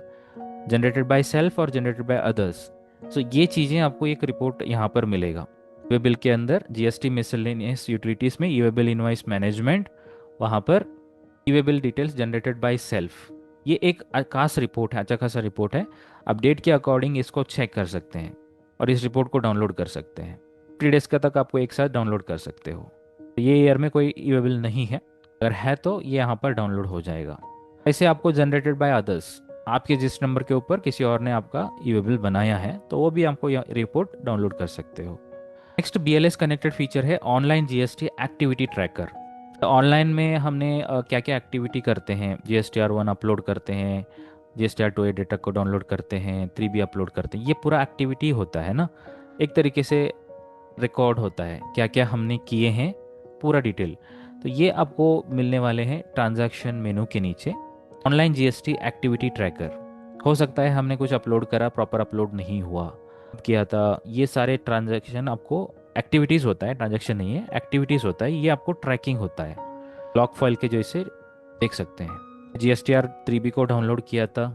A: जनरेटेड बाय सेल्फ और जनरेटेड बाय अदर्स। सो ये चीज़ें आपको एक रिपोर्ट यहाँ पर मिलेगा ई वे बिल के अंदर, जीएसटी मिसलेनियस यूटिलिटीज़ में e way bill invoice management, वहाँ पर e way bill details generated by self. ये एक खास रिपोर्ट है, अच्छा खासा रिपोर्ट है। अपडेट के अकॉर्डिंग इसको चेक कर सकते हैं और इस रिपोर्ट को डाउनलोड कर सकते हैं। 3 डेज़ का तक आपको एक साथ डाउनलोड कर सकते हो। तो ये ईयर में कोई ई वे बिल नहीं है, अगर है तो ये यहाँ पर डाउनलोड हो जाएगा। ऐसे आपको जनरेटेड बाय अदर्स, आपके जिस नंबर के ऊपर किसी और ने आपका ई वे बिल बनाया है तो वो भी आपको रिपोर्ट डाउनलोड कर सकते हो। नेक्स्ट BLS कनेक्टेड फीचर है online GST activity tracker. Online में हमने क्या क्या एक्टिविटी करते हैं, GSTR1 अपलोड करते हैं, GSTR2 डेटा को डाउनलोड करते हैं, 3B अपलोड करते हैं, ये पूरा एक्टिविटी होता है ना, एक तरीके से रिकॉर्ड होता है क्या क्या हमने किए हैं, पूरा डिटेल। तो ये आपको मिलने वाले हैं ट्रांजैक्शन मेनू के नीचे, ऑनलाइन जीएसटी एक्टिविटी ट्रैकर। हो सकता है हमने कुछ अपलोड करा, प्रॉपर अपलोड नहीं हुआ, किया था, ये सारे ट्रांजैक्शन आपको, एक्टिविटीज़ होता है, ट्रांजैक्शन नहीं है, एक्टिविटीज़ होता है, ये आपको ट्रैकिंग होता है, लॉग फाइल के जैसे देख सकते हैं। GSTR3B को डाउनलोड किया था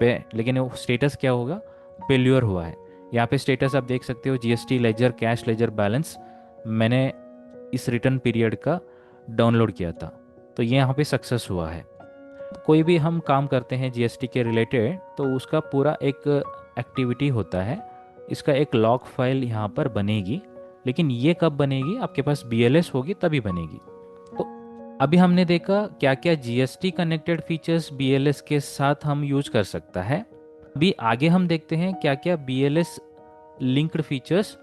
A: लेकिन वो स्टेटस क्या होगा, फेल्यूर हुआ है। यहाँ पे स्टेटस आप देख सकते हो, GST ledger cash ledger balance मैंने इस रिटर्न पीरियड का डाउनलोड किया था, तो ये यहाँ पे सक्सेस हुआ है। कोई भी हम काम करते हैं जीएसटी के रिलेटेड तो उसका पूरा एक एक्टिविटी होता है, इसका एक लॉग फाइल यहाँ पर बनेगी, लेकिन ये कब बनेगी, आपके पास BLS होगी तभी बनेगी। तो अभी हमने देखा क्या क्या जीएसटी कनेक्टेड फीचर्स BLS के साथ हम यूज कर सकता है। अभी आगे हम देखते हैं क्या क्या BLS लिंक्ड फीचर्स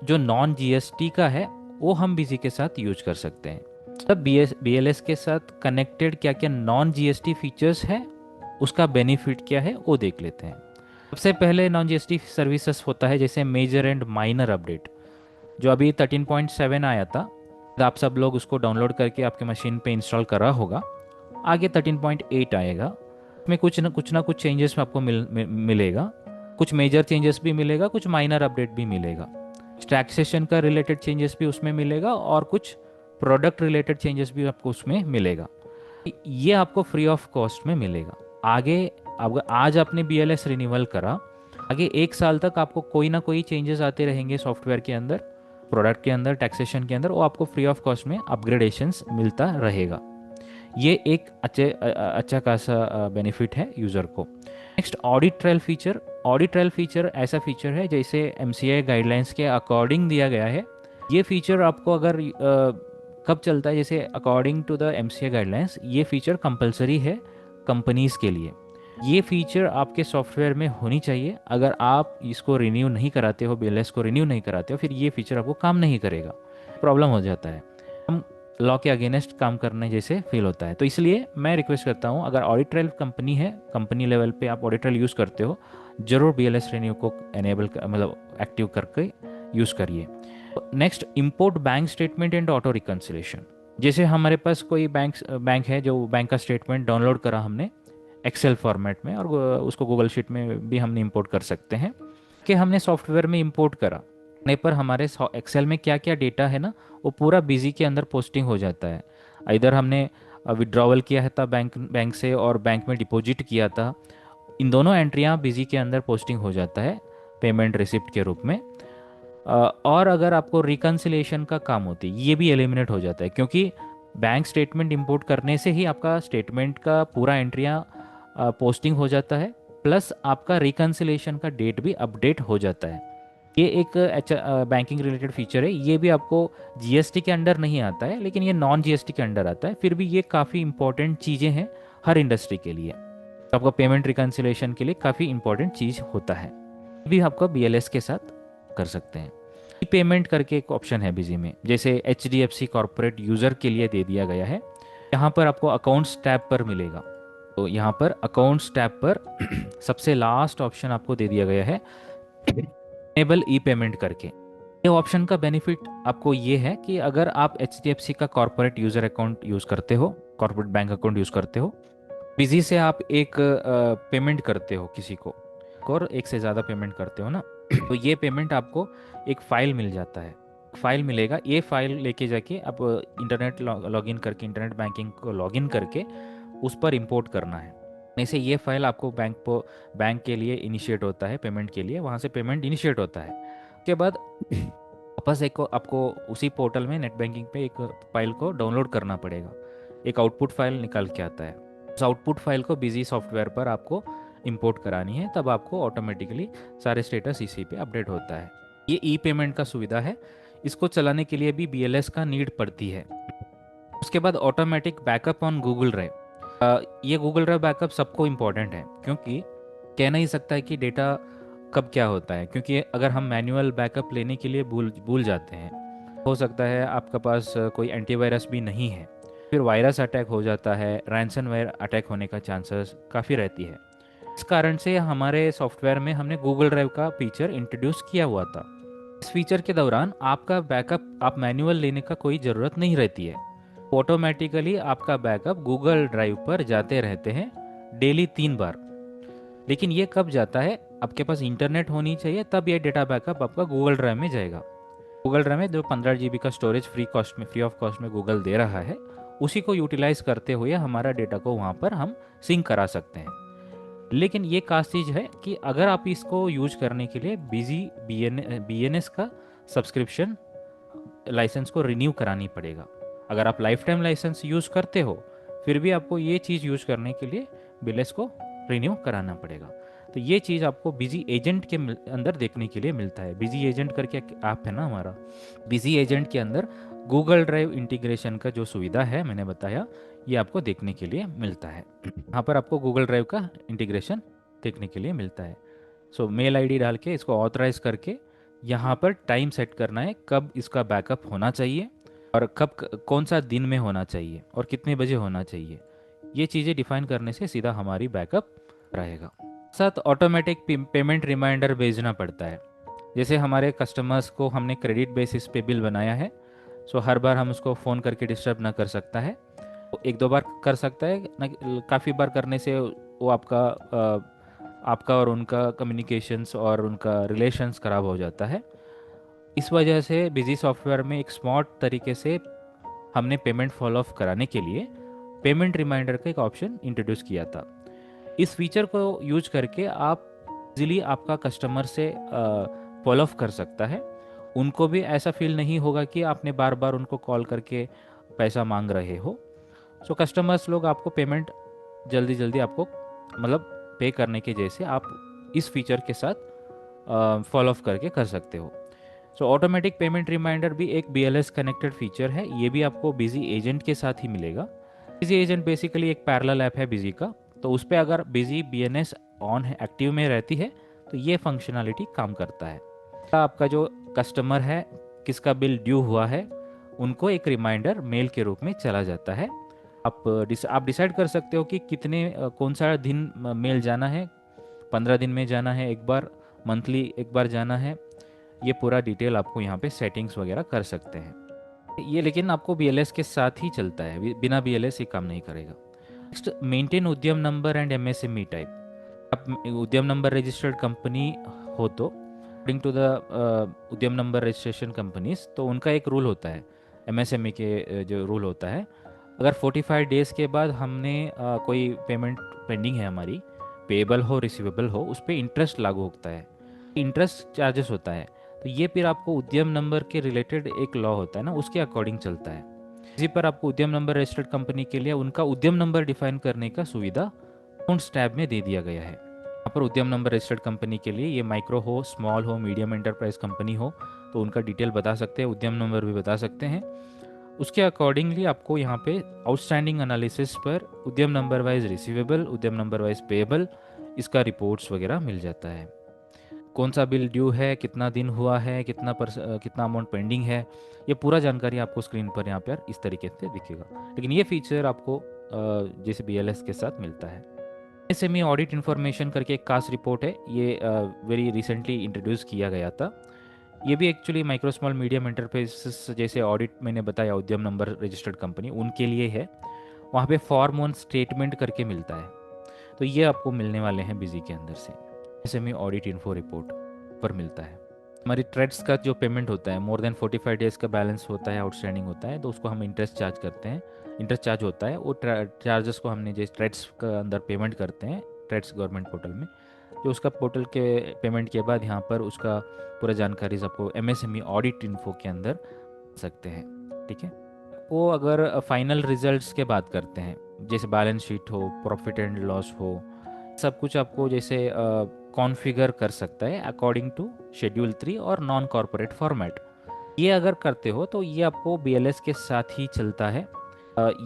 A: जो नॉन जीएसटी का है वो हम बिजी के साथ यूज कर सकते हैं। तब BLS के साथ कनेक्टेड क्या क्या नॉन जीएसटी फीचर्स है, उसका बेनिफिट क्या है वो देख लेते हैं। सबसे पहले नॉन जीएसटी सर्विसेज होता है जैसे मेजर एंड माइनर अपडेट, जो अभी 13.7 आया था, तो आप सब लोग उसको डाउनलोड करके आपके मशीन पे इंस्टॉल करा होगा। आगे 13.8 आएगा, उसमें कुछ ना कुछ चेंजेस आपको मिलेगा, कुछ मेजर चेंजेस भी मिलेगा, कुछ माइनर अपडेट भी मिलेगा, टैक्सेशन का रिलेटेड चेंजेस भी उसमें मिलेगा और कुछ प्रोडक्ट रिलेटेड चेंजेस भी आपको उसमें मिलेगा। ये आपको फ्री ऑफ कॉस्ट में मिलेगा। आगे अगर आज आपने BLS रिन्यूअल करा, आगे 1 साल तक आपको कोई ना कोई चेंजेस आते रहेंगे सॉफ्टवेयर के अंदर, प्रोडक्ट के अंदर, टैक्सेशन के अंदर, वो आपको फ्री ऑफ कॉस्ट में अपग्रेडेशंस मिलता रहेगा। ये एक अच्छा खासा बेनिफिट है यूज़र को। Next audit trial feature. Audit trial feature ऐसा फीचर है जैसे MCA गाइडलाइंस के अकॉर्डिंग दिया गया है। ये फीचर आपको अगर कब चलता है, जैसे according to the MCA guidelines ये फीचर कंपलसरी है कंपनीज़ के लिए। ये फीचर आपके सॉफ्टवेयर में होनी चाहिए। अगर आप इसको रिन्यू नहीं कराते हो, BLS को रिन्यू नहीं कराते हो, फिर ये फीचर आपको काम नहीं करेगा, प्रॉब्लम हो जाता है, हम लॉ के अगेंस्ट काम करने जैसे फील होता है। तो इसलिए मैं रिक्वेस्ट करता हूँ, अगर ऑडिट ट्रायल कंपनी है, कंपनी लेवल पे आप ऑडिट ट्रायल यूज़ करते हो, ज़रूर BLS रिन्यू को एनेबल मतलब एक्टिव करके यूज़ करिए। Next import bank statement and auto reconciliation. जैसे हमारे पास कोई बैंक है, जो बैंक का स्टेटमेंट डाउनलोड करा हमने एक्सेल फॉर्मेट में, और उसको गूगल शीट में भी हमने इंपोर्ट कर सकते हैं, कि हमने सॉफ्टवेयर में इंपोर्ट करा करने पर हमारे एक्सेल में क्या क्या डेटा है ना, वो पूरा बिजी के अंदर पोस्टिंग हो जाता है। इधर हमने विड्रॉवल किया है था बैंक से, और बैंक में डिपॉजिट किया था, इन दोनों एंट्रियाँ बिजी के अंदर पोस्टिंग हो जाता है पेमेंट रिसिप्ट के रूप में। और अगर आपको रिकन्सिलेशन का काम होती है, ये भी एलिमिनेट हो जाता है, क्योंकि बैंक स्टेटमेंट इंपोर्ट करने से ही आपका स्टेटमेंट का पूरा एंट्रियाँ पोस्टिंग हो जाता है, प्लस आपका रिकन्सिलेशन का डेट भी अपडेट हो जाता है। ये एक अच्छा बैंकिंग रिलेटेड फीचर है। ये भी आपको जीएसटी के अंडर नहीं आता है, लेकिन ये नॉन जीएसटी के अंडर आता है, फिर भी ये काफ़ी इंपॉर्टेंट चीज़ें हैं हर इंडस्ट्री के लिए। तो आपका पेमेंट रिकन्सिलेशन के लिए काफ़ी इंपॉर्टेंट चीज़ होता है, ये भी आपका BLS के साथ कर सकते हैं। पेमेंट करके एक ऑप्शन है बिजी में, जैसे HDFC कॉर्पोरेट यूज़र के लिए दे दिया गया है। यहाँ पर आपको अकाउंट्स टैब पर मिलेगा, तो यहाँ पर अकाउंट्स टैब पर सबसे लास्ट ऑप्शन आपको दे दिया गया है एनेबल ई पेमेंट करके। ये ऑप्शन का बेनिफिट आपको ये है कि अगर आप HDFC का कॉर्पोरेट यूज़र अकाउंट यूज़ करते हो, कॉर्पोरेट बैंक अकाउंट यूज़ करते हो, बिजी से आप एक पेमेंट करते हो किसी को, और एक से ज़्यादा पेमेंट करते हो ना, तो ये पेमेंट आपको एक फाइल मिल जाता है, फाइल मिलेगा, ये फाइल लेके जाके आप इंटरनेट लॉगिन करके, इंटरनेट बैंकिंग को लॉगिन करके उस पर इंपोर्ट करना है। ऐसे ये फाइल आपको बैंक के लिए इनिशिएट होता है, पेमेंट के लिए, वहाँ से पेमेंट इनिशिएट होता है। उसके बाद वापस एक आपको उसी पोर्टल में नेट बैंकिंग पे एक फाइल को डाउनलोड करना पड़ेगा, एक आउटपुट फाइल निकाल के आता है। उस आउटपुट फाइल को बिजी सॉफ्टवेयर पर आपको इंपोर्ट करानी है, तब आपको ऑटोमेटिकली सारे स्टेटस इसी पे अपडेट होता है। ये ई पेमेंट का सुविधा है, इसको चलाने के लिए भी BLS का नीड पड़ती है। उसके बाद automatic backup on Google drive. ये गूगल ड्राइव बैकअप सबको इम्पॉर्टेंट है, क्योंकि कह नहीं सकता है कि डेटा कब क्या होता है, क्योंकि अगर हम मैनुअल बैकअप लेने के लिए भूल भूल जाते हैं, हो सकता है आपके पास कोई एंटीवायरस भी नहीं है, फिर वायरस अटैक हो जाता है, रैंसमवेयर अटैक होने का चांसेस काफ़ी रहती है। इस कारण से हमारे सॉफ्टवेयर में हमने गूगल ड्राइव का फीचर इंट्रोड्यूस किया हुआ था। इस फीचर के दौरान आपका बैकअप आप मैनुअल लेने का कोई ज़रूरत नहीं रहती है, ऑटोमेटिकली आपका बैकअप गूगल ड्राइव पर जाते रहते हैं डेली 3 बार। लेकिन ये कब जाता है, आपके पास इंटरनेट होनी चाहिए, तब ये डेटा बैकअप आपका गूगल ड्राइव में जाएगा। गूगल ड्राइव में जो 15 GB का स्टोरेज फ्री ऑफ कॉस्ट में गूगल दे रहा है, उसी को यूटिलाइज करते हुए हमारा डेटा को वहाँ पर हम सिंक करा सकते हैं। लेकिन ये खास चीज़ है कि अगर आप इसको यूज करने के लिए बिजी BNS का सब्सक्रिप्शन लाइसेंस को रिन्यू करानी पड़ेगा। अगर आप लाइफ टाइम लाइसेंस यूज़ करते हो, फिर भी आपको ये चीज़ यूज करने के लिए BLS को रिन्यू कराना पड़ेगा। तो ये चीज़ आपको बिजी एजेंट के अंदर देखने के लिए मिलता है। बिजी एजेंट करके ऐप है ना हमारा, बिजी एजेंट के अंदर गूगल ड्राइव इंटीग्रेशन का जो सुविधा है मैंने बताया, ये आपको देखने के लिए मिलता है। यहाँ पर आपको गूगल ड्राइव का इंटीग्रेशन देखने के लिए मिलता है। सो मेल ID डाल के इसको ऑथराइज करके यहाँ पर टाइम सेट करना है, कब इसका बैकअप होना चाहिए और कब कौन सा दिन में होना चाहिए और कितने बजे होना चाहिए। ये चीज़ें डिफाइन करने से सीधा हमारी बैकअप रहेगा। साथ ऑटोमेटिक पेमेंट रिमाइंडर भेजना पड़ता है। जैसे हमारे कस्टमर्स को हमने क्रेडिट बेसिस पे बिल बनाया है, सो हर बार हम उसको फ़ोन करके डिस्टर्ब ना कर सकता है, 1-2 बार कर सकता है ना, काफ़ी बार करने से वो आपका और उनका कम्युनिकेशंस और उनका रिलेशंस ख़राब हो जाता है। इस वजह से बिजी सॉफ्टवेयर में एक स्मार्ट तरीके से हमने पेमेंट फॉलो ऑफ कराने के लिए पेमेंट रिमाइंडर का एक ऑप्शन इंट्रोड्यूस किया था। इस फीचर को यूज करके आप इजीली आपका कस्टमर से फॉलो अप कर सकता है। उनको भी ऐसा फील नहीं होगा कि आपने बार बार उनको कॉल करके पैसा मांग रहे हो। सो कस्टमर्स लोग आपको पेमेंट जल्दी जल्दी आपको मतलब पे करने के जैसे आप इस फीचर के साथ फॉलो अप करके कर सकते हो। सो ऑटोमेटिक पेमेंट रिमाइंडर भी एक BLS कनेक्टेड फीचर है, ये भी आपको बिजी एजेंट के साथ ही मिलेगा। बिजी एजेंट बेसिकली एक पैरेलल ऐप है बिजी का, तो उस पर अगर बिजी BNS ऑन है, एक्टिव में रहती है, तो ये फंक्शनलिटी काम करता है। आपका जो कस्टमर है, किसका बिल ड्यू हुआ है, उनको एक रिमाइंडर मेल के रूप में चला जाता है। आप डिसाइड कर सकते हो कि कौन सा दिन मेल जाना है, 15 दिन में जाना है एक बार, मंथली एक बार जाना है। ये पूरा डिटेल आपको यहाँ पे सेटिंग्स वगैरह कर सकते हैं ये, लेकिन आपको BLS के साथ ही चलता है, बिना BLS ये काम नहीं करेगा। नेक्स्ट, मेंटेन उद्यम नंबर एंड MSME टाइप। आप उद्यम नंबर रजिस्टर्ड कंपनी हो तो अकॉर्डिंग टू द उद्यम नंबर रजिस्ट्रेशन कंपनीज, तो उनका एक रूल होता है, MSME के जो रूल होता है, अगर 45 डेज़ के बाद हमने कोई पेमेंट पेंडिंग है हमारी, पेएबल हो रिसीवेबल हो, उस पर इंटरेस्ट लागू होता है, इंटरेस्ट चार्जेस होता है। तो ये फिर आपको उद्यम नंबर के रिलेटेड एक लॉ होता है ना, उसके अकॉर्डिंग चलता है। इसी पर आपको उद्यम नंबर रजिस्टर्ड कंपनी के लिए उनका उद्यम नंबर डिफाइन करने का सुविधा अकाउंट्स टैब में दे दिया गया है। यहाँ पर उद्यम नंबर रजिस्टर्ड कंपनी के लिए ये माइक्रो हो, स्मॉल हो, मीडियम एंटरप्राइज कंपनी हो, तो उनका डिटेल बता सकते हैं, उद्यम नंबर भी बता सकते हैं। उसके अकॉर्डिंगली आपको यहाँ पे आउटस्टैंडिंग एनालिसिस पर उद्यम नंबर वाइज रिसीवेबल, उद्यम नंबर वाइज पेएबल, इसका रिपोर्ट्स वगैरह मिल जाता है। कौन सा बिल ड्यू है, कितना दिन हुआ है, कितना अमाउंट पेंडिंग है, ये पूरा जानकारी आपको स्क्रीन पर यहाँ पर इस तरीके से दिखेगा। लेकिन ये फीचर आपको जैसे BLS के साथ मिलता है। SME ऑडिट इन्फॉर्मेशन करके एक खास रिपोर्ट है, ये वेरी रिसेंटली इंट्रोड्यूस किया गया था। ये भी actually micro small medium enterprises जैसे ऑडिट मैंने बताया उद्यम नंबर रजिस्टर्ड कंपनी, उनके लिए है। वहाँ पे फॉर्म 1 स्टेटमेंट करके मिलता है, तो ये आपको मिलने वाले हैं बिजी के अंदर से, SME ऑडिट इन्फो रिपोर्ट पर मिलता है। हमारी ट्रेड्स का जो पेमेंट होता है मोर देन 45 डेज़ का बैलेंस होता है, आउटस्टैंडिंग होता है, तो उसको हम इंटरेस्ट चार्ज करते हैं। इंटरेस्ट चार्ज होता है, वो चार्जेस को हमने जैसे ट्रेड्स का अंदर पेमेंट करते हैं ट्रेड्स गवर्नमेंट पोर्टल में, जो उसका पोर्टल के पेमेंट के बाद यहाँ पर उसका पूरा जानकारी आपको एमएसएमई ऑडिट इन्फो के अंदर सकते हैं। ठीक है, वो अगर फाइनल रिजल्ट्स के बात करते हैं, जैसे बैलेंस शीट हो, प्रॉफिट एंड लॉस हो, सब कुछ आपको जैसे कॉन्फ़िगर कर सकता है अकॉर्डिंग टू शेड्यूल 3 और नॉन कॉर्पोरेट फॉर्मेट। ये अगर करते हो तो ये आपको बीएलएस के साथ ही चलता है।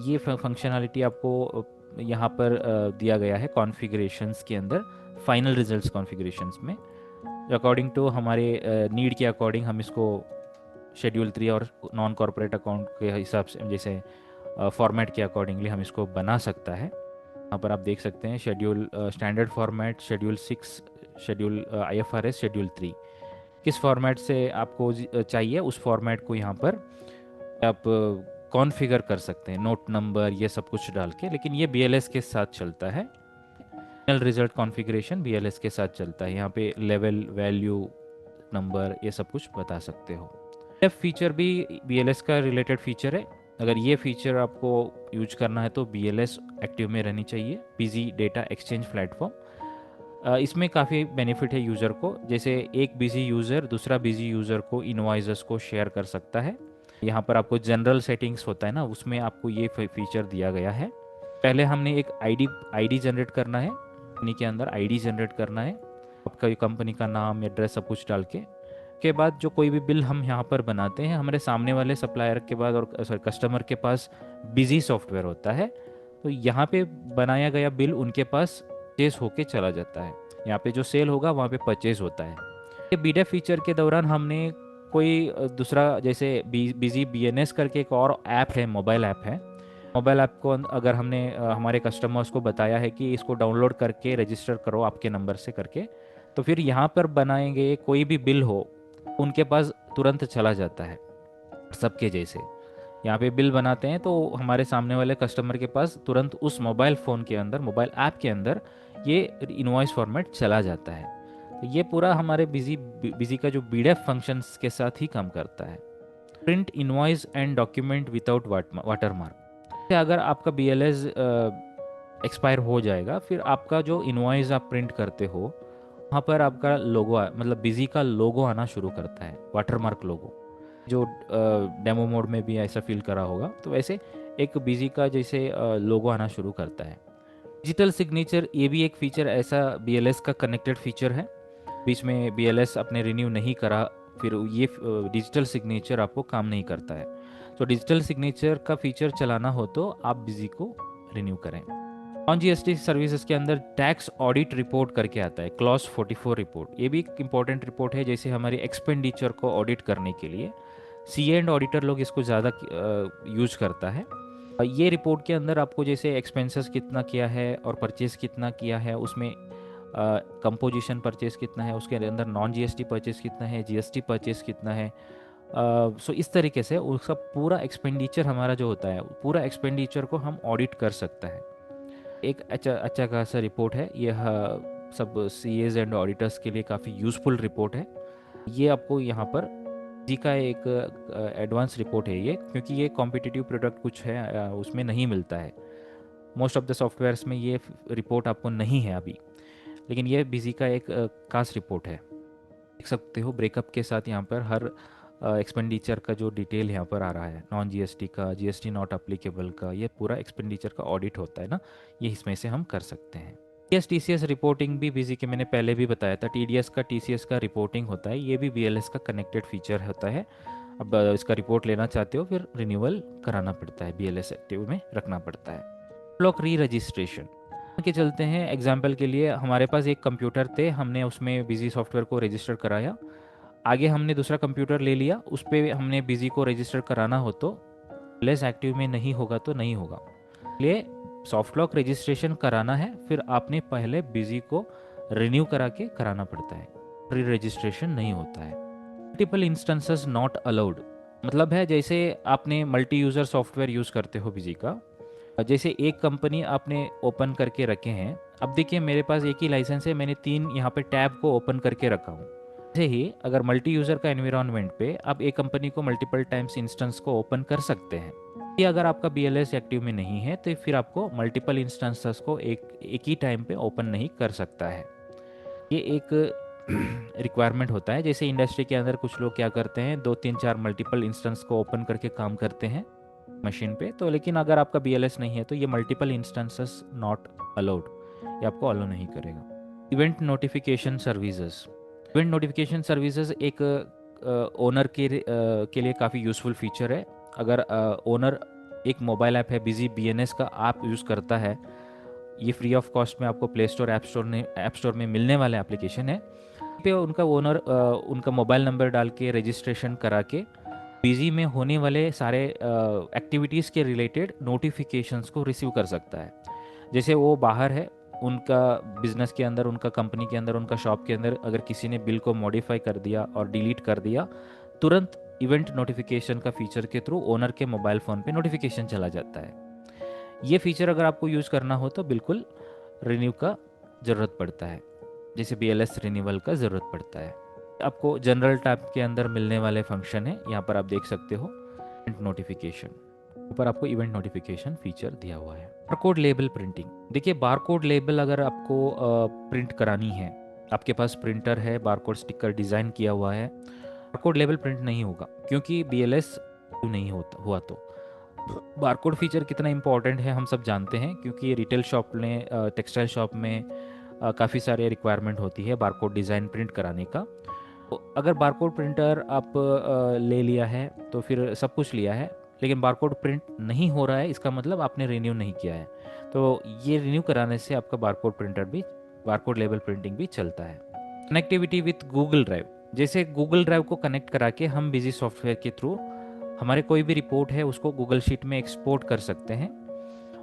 A: ये फंक्शनैलिटी आपको यहाँ पर दिया गया है कॉन्फ़िगरेशंस के अंदर, फाइनल रिजल्ट्स कॉन्फ़िगरेशंस में। अकॉर्डिंग टू हमारे नीड के अकॉर्डिंग हम इसको शेड्यूल 3 और नॉन कॉर्पोरेट अकाउंट के हिसाब से जैसे फॉर्मेट के अकॉर्डिंगली हम इसको बना सकता है। यहाँ पर आप देख सकते हैं schedule standard format, schedule 6, schedule IFRS, schedule 3, किस फॉर्मेट से आपको चाहिए उस फॉर्मेट को यहाँ पर आप कॉन्फ़िगर कर सकते हैं, नोट नंबर ये सब कुछ डाल के। लेकिन ये बीएलएस के साथ चलता है, फाइनल रिजल्ट कॉन्फ़िगरेशन बीएलएस के साथ चलता है। यहाँ पे लेवल, वैल्यू, नंबर ये सब कुछ बता सकते हो। एफ फीचर भी बीएलएस का रिलेटेड फीचर है। अगर ये फीचर आपको यूज करना है तो बीएलएस एक्टिव में रहनी चाहिए, बिजी डेटा एक्सचेंज प्लेटफॉर्म। इसमें काफ़ी बेनिफिट है यूज़र को, जैसे एक बिजी यूज़र दूसरा बिजी यूज़र को इनवॉइसेस को शेयर कर सकता है। यहाँ पर आपको जनरल सेटिंग्स होता है ना, उसमें आपको ये फीचर दिया गया है। पहले हमने एक आईडी जनरेट करना है, कंपनी के अंदर आईडी जनरेट करना है, आपका कंपनी का नाम, एड्रेस सब कुछ डाल के बाद जो कोई भी बिल हम यहाँ पर बनाते हैं, हमारे सामने वाले सप्लायर के बाद और कस्टमर के पास बिजी सॉफ्टवेयर होता है, तो यहाँ पे बनाया गया बिल उनके पास परचेज होके चला जाता है। यहाँ पे जो सेल होगा वहाँ पे परचेज होता है। ये बीडेफ फीचर के दौरान हमने कोई दूसरा जैसे बिजी बीएनएस करके एक और ऐप है, मोबाइल ऐप है। मोबाइल ऐप को अगर हमने हमारे कस्टमर्स को बताया है कि इसको डाउनलोड करके रजिस्टर करो आपके नंबर से करके, तो फिर यहाँ पर बनाएंगे कोई भी बिल हो उनके पास तुरंत चला जाता है। सबके जैसे यहाँ पे बिल बनाते हैं तो हमारे सामने वाले कस्टमर के पास तुरंत उस मोबाइल फ़ोन के अंदर, मोबाइल ऐप के अंदर ये इनवॉइस फॉर्मेट चला जाता है। तो ये पूरा हमारे बिजी का जो बीडेफ फंक्शंस के साथ ही काम करता है। Print invoice and document without watermark. अगर आपका बीएलएस एक्सपायर हो जाएगा, फिर आपका जो इनवॉइस आप प्रिंट करते हो वहाँ पर आपका लोगो मतलब बिजी का लोगो आना शुरू करता है, वाटरमार्क लोगो, जो डेमो मोड में भी ऐसा फील करा होगा, तो वैसे एक बिजी का जैसे लोगो आना शुरू करता है। डिजिटल सिग्नेचर, ये भी एक फीचर ऐसा बीएलएस का कनेक्टेड फीचर है। बीच में बीएलएस अपने रिन्यू नहीं करा, फिर ये डिजिटल सिग्नेचर आपको काम नहीं करता है। तो डिजिटल सिग्नेचर का फीचर चलाना हो तो आप बिजी को रिन्यू करें। नॉन जीएसटी सर्विसेज के अंदर टैक्स ऑडिट रिपोर्ट करके आता है, क्लॉज 44 रिपोर्ट। ये भी एक इंपॉर्टेंट रिपोर्ट है, जैसे हमारी एक्सपेंडिचर को ऑडिट करने के लिए सीए एंड ऑडिटर लोग इसको ज़्यादा यूज करता है। ये रिपोर्ट के अंदर आपको जैसे एक्सपेंसेस कितना किया है और परचेज कितना किया है, उसमें कंपोजिशन परचेज कितना है, उसके अंदर नॉन जीएसटी परचेज कितना है, जीएसटी परचेज कितना है। सो इस तरीके से उसका पूरा एक्सपेंडिचर हमारा जो होता है, पूरा एक्सपेंडिचर को हम ऑडिट कर सकता है। एक अच्छा खासा रिपोर्ट है यह, सब सीएज एंड ऑडिटर्स के लिए काफ़ी यूज़फुल रिपोर्ट है। ये आपको यहाँ पर जी का एक एडवांस रिपोर्ट है ये, क्योंकि ये कॉम्पिटिटिव प्रोडक्ट कुछ है उसमें नहीं मिलता है। मोस्ट ऑफ द सॉफ्टवेयर्स में ये रिपोर्ट आपको नहीं है अभी, लेकिन ये बिजी का एक खास रिपोर्ट है। देख सकते हो ब्रेकअप के साथ यहाँ पर हर एक्सपेंडिचर का जो डिटेल यहाँ पर आ रहा है, नॉन जीएसटी का, जीएसटी नॉट अप्लीकेबल का, ये पूरा एक्सपेंडिचर का ऑडिट होता है ना, ये इसमें से हम कर सकते हैं। टीसीएस रिपोर्टिंग भी बिजी के मैंने पहले भी बताया था, टीडीएस का टीसीएस का रिपोर्टिंग होता है, ये भी बीएलएस का कनेक्टेड फीचर होता है। अब इसका रिपोर्ट लेना चाहते हो फिर रिन्यूअल कराना पड़ता है, बीएलएस एक्टिव में रखना पड़ता है। ब्लॉक री रजिस्ट्रेशन के चलते हैं, एग्जाम्पल के लिए हमारे पास एक कंप्यूटर थे, हमने उसमें बिजी सॉफ्टवेयर को रजिस्टर कराया, आगे हमने दूसरा कंप्यूटर ले लिया, उस पर हमने बिजी को रजिस्टर कराना हो तो लेस एक्टिव में नहीं होगा तो नहीं होगा। इसलिए सॉफ्ट लॉक रजिस्ट्रेशन कराना है, फिर आपने पहले बिजी को रिन्यू करा के कराना पड़ता है, री रजिस्ट्रेशन नहीं होता है। मल्टीपल इंस्टेंसेस नॉट अलाउड, मतलब है जैसे आपने मल्टी यूज़र सॉफ्टवेयर यूज़ करते हो बिजी का, जैसे एक कंपनी आपने ओपन करके रखे हैं। अब देखिए मेरे पास एक ही लाइसेंस है, मैंने 3 यहाँ पे टैब को ओपन करके रखा हूँ, ऐसे ही अगर मल्टी यूज़र का एनवायरनमेंट पे आप एक कंपनी को मल्टीपल टाइम्स इंस्टेंस को ओपन कर सकते हैं। ये अगर आपका BLS एक्टिव में नहीं है तो फिर आपको मल्टीपल इंस्टेंसेस को एक ही टाइम पे ओपन नहीं कर सकता है। ये एक रिक्वायरमेंट होता है। जैसे इंडस्ट्री के अंदर कुछ लोग क्या करते हैं, 2 3 4 मल्टीपल इंस्टेंस को ओपन करके काम करते हैं मशीन पे। तो लेकिन अगर आपका BLS नहीं है तो ये मल्टीपल इंस्टेंसेस नॉट अलाउड, ये आपको अलाउ नहीं करेगा। Event notification services. Event notification services एक ओनर के लिए काफ़ी यूज़फुल फीचर है। अगर ओनर एक मोबाइल ऐप है बिजी BNS का आप यूज़ करता है, ये फ्री ऑफ कॉस्ट में आपको प्ले स्टोर ऐप स्टोर में मिलने वाला एप्लीकेशन है। पे उनका ओनर उनका मोबाइल नंबर डाल के रजिस्ट्रेशन करा के बिजी में होने वाले सारे एक्टिविटीज़ के रिलेटेड नोटिफिकेशंस को रिसीव कर सकता है। जैसे वो बाहर है, उनका बिजनेस के अंदर, उनका कंपनी के अंदर, उनका शॉप के अंदर अगर किसी ने बिल को मॉडिफाई कर दिया और डिलीट कर दिया, तुरंत इवेंट नोटिफिकेशन का फीचर के थ्रू ओनर के मोबाइल फ़ोन पे नोटिफिकेशन चला जाता है। ये फीचर अगर आपको यूज़ करना हो तो बिल्कुल रिन्यू का ज़रूरत पड़ता है, जैसे BLS रिन्यूअल का ज़रूरत पड़ता है। आपको जनरल टैब के अंदर मिलने वाले फंक्शन है, यहाँ पर आप देख सकते हो इवेंट नोटिफिकेशन, ऊपर आपको इवेंट नोटिफिकेशन फीचर दिया हुआ है। Barcode label printing. देखिए बारकोड लेबल अगर आपको प्रिंट करानी है, आपके पास प्रिंटर है, बारकोड स्टिकर डिज़ाइन किया हुआ है, बारकोड लेबल प्रिंट नहीं होगा क्योंकि BLS नहीं होता हुआ। तो बारकोड फीचर कितना इंपॉर्टेंट है हम सब जानते हैं, क्योंकि ये रिटेल शॉप में, टेक्सटाइल शॉप में काफ़ी सारे रिक्वायरमेंट होती है बारकोड डिज़ाइन प्रिंट कराने का। तो अगर बारकोड प्रिंटर आप ले लिया है तो फिर सब कुछ लिया है, लेकिन बारकोड प्रिंट नहीं हो रहा है, इसका मतलब आपने रिन्यू नहीं किया है। तो ये रिन्यू कराने से आपका बारकोड प्रिंटर भी, बारकोड लेबल प्रिंटिंग भी चलता है। Connectivity with Google drive. जैसे गूगल ड्राइव को कनेक्ट करा के हम बिजी सॉफ्टवेयर के थ्रू हमारे कोई भी रिपोर्ट है उसको गूगल शीट में एक्सपोर्ट कर सकते हैं,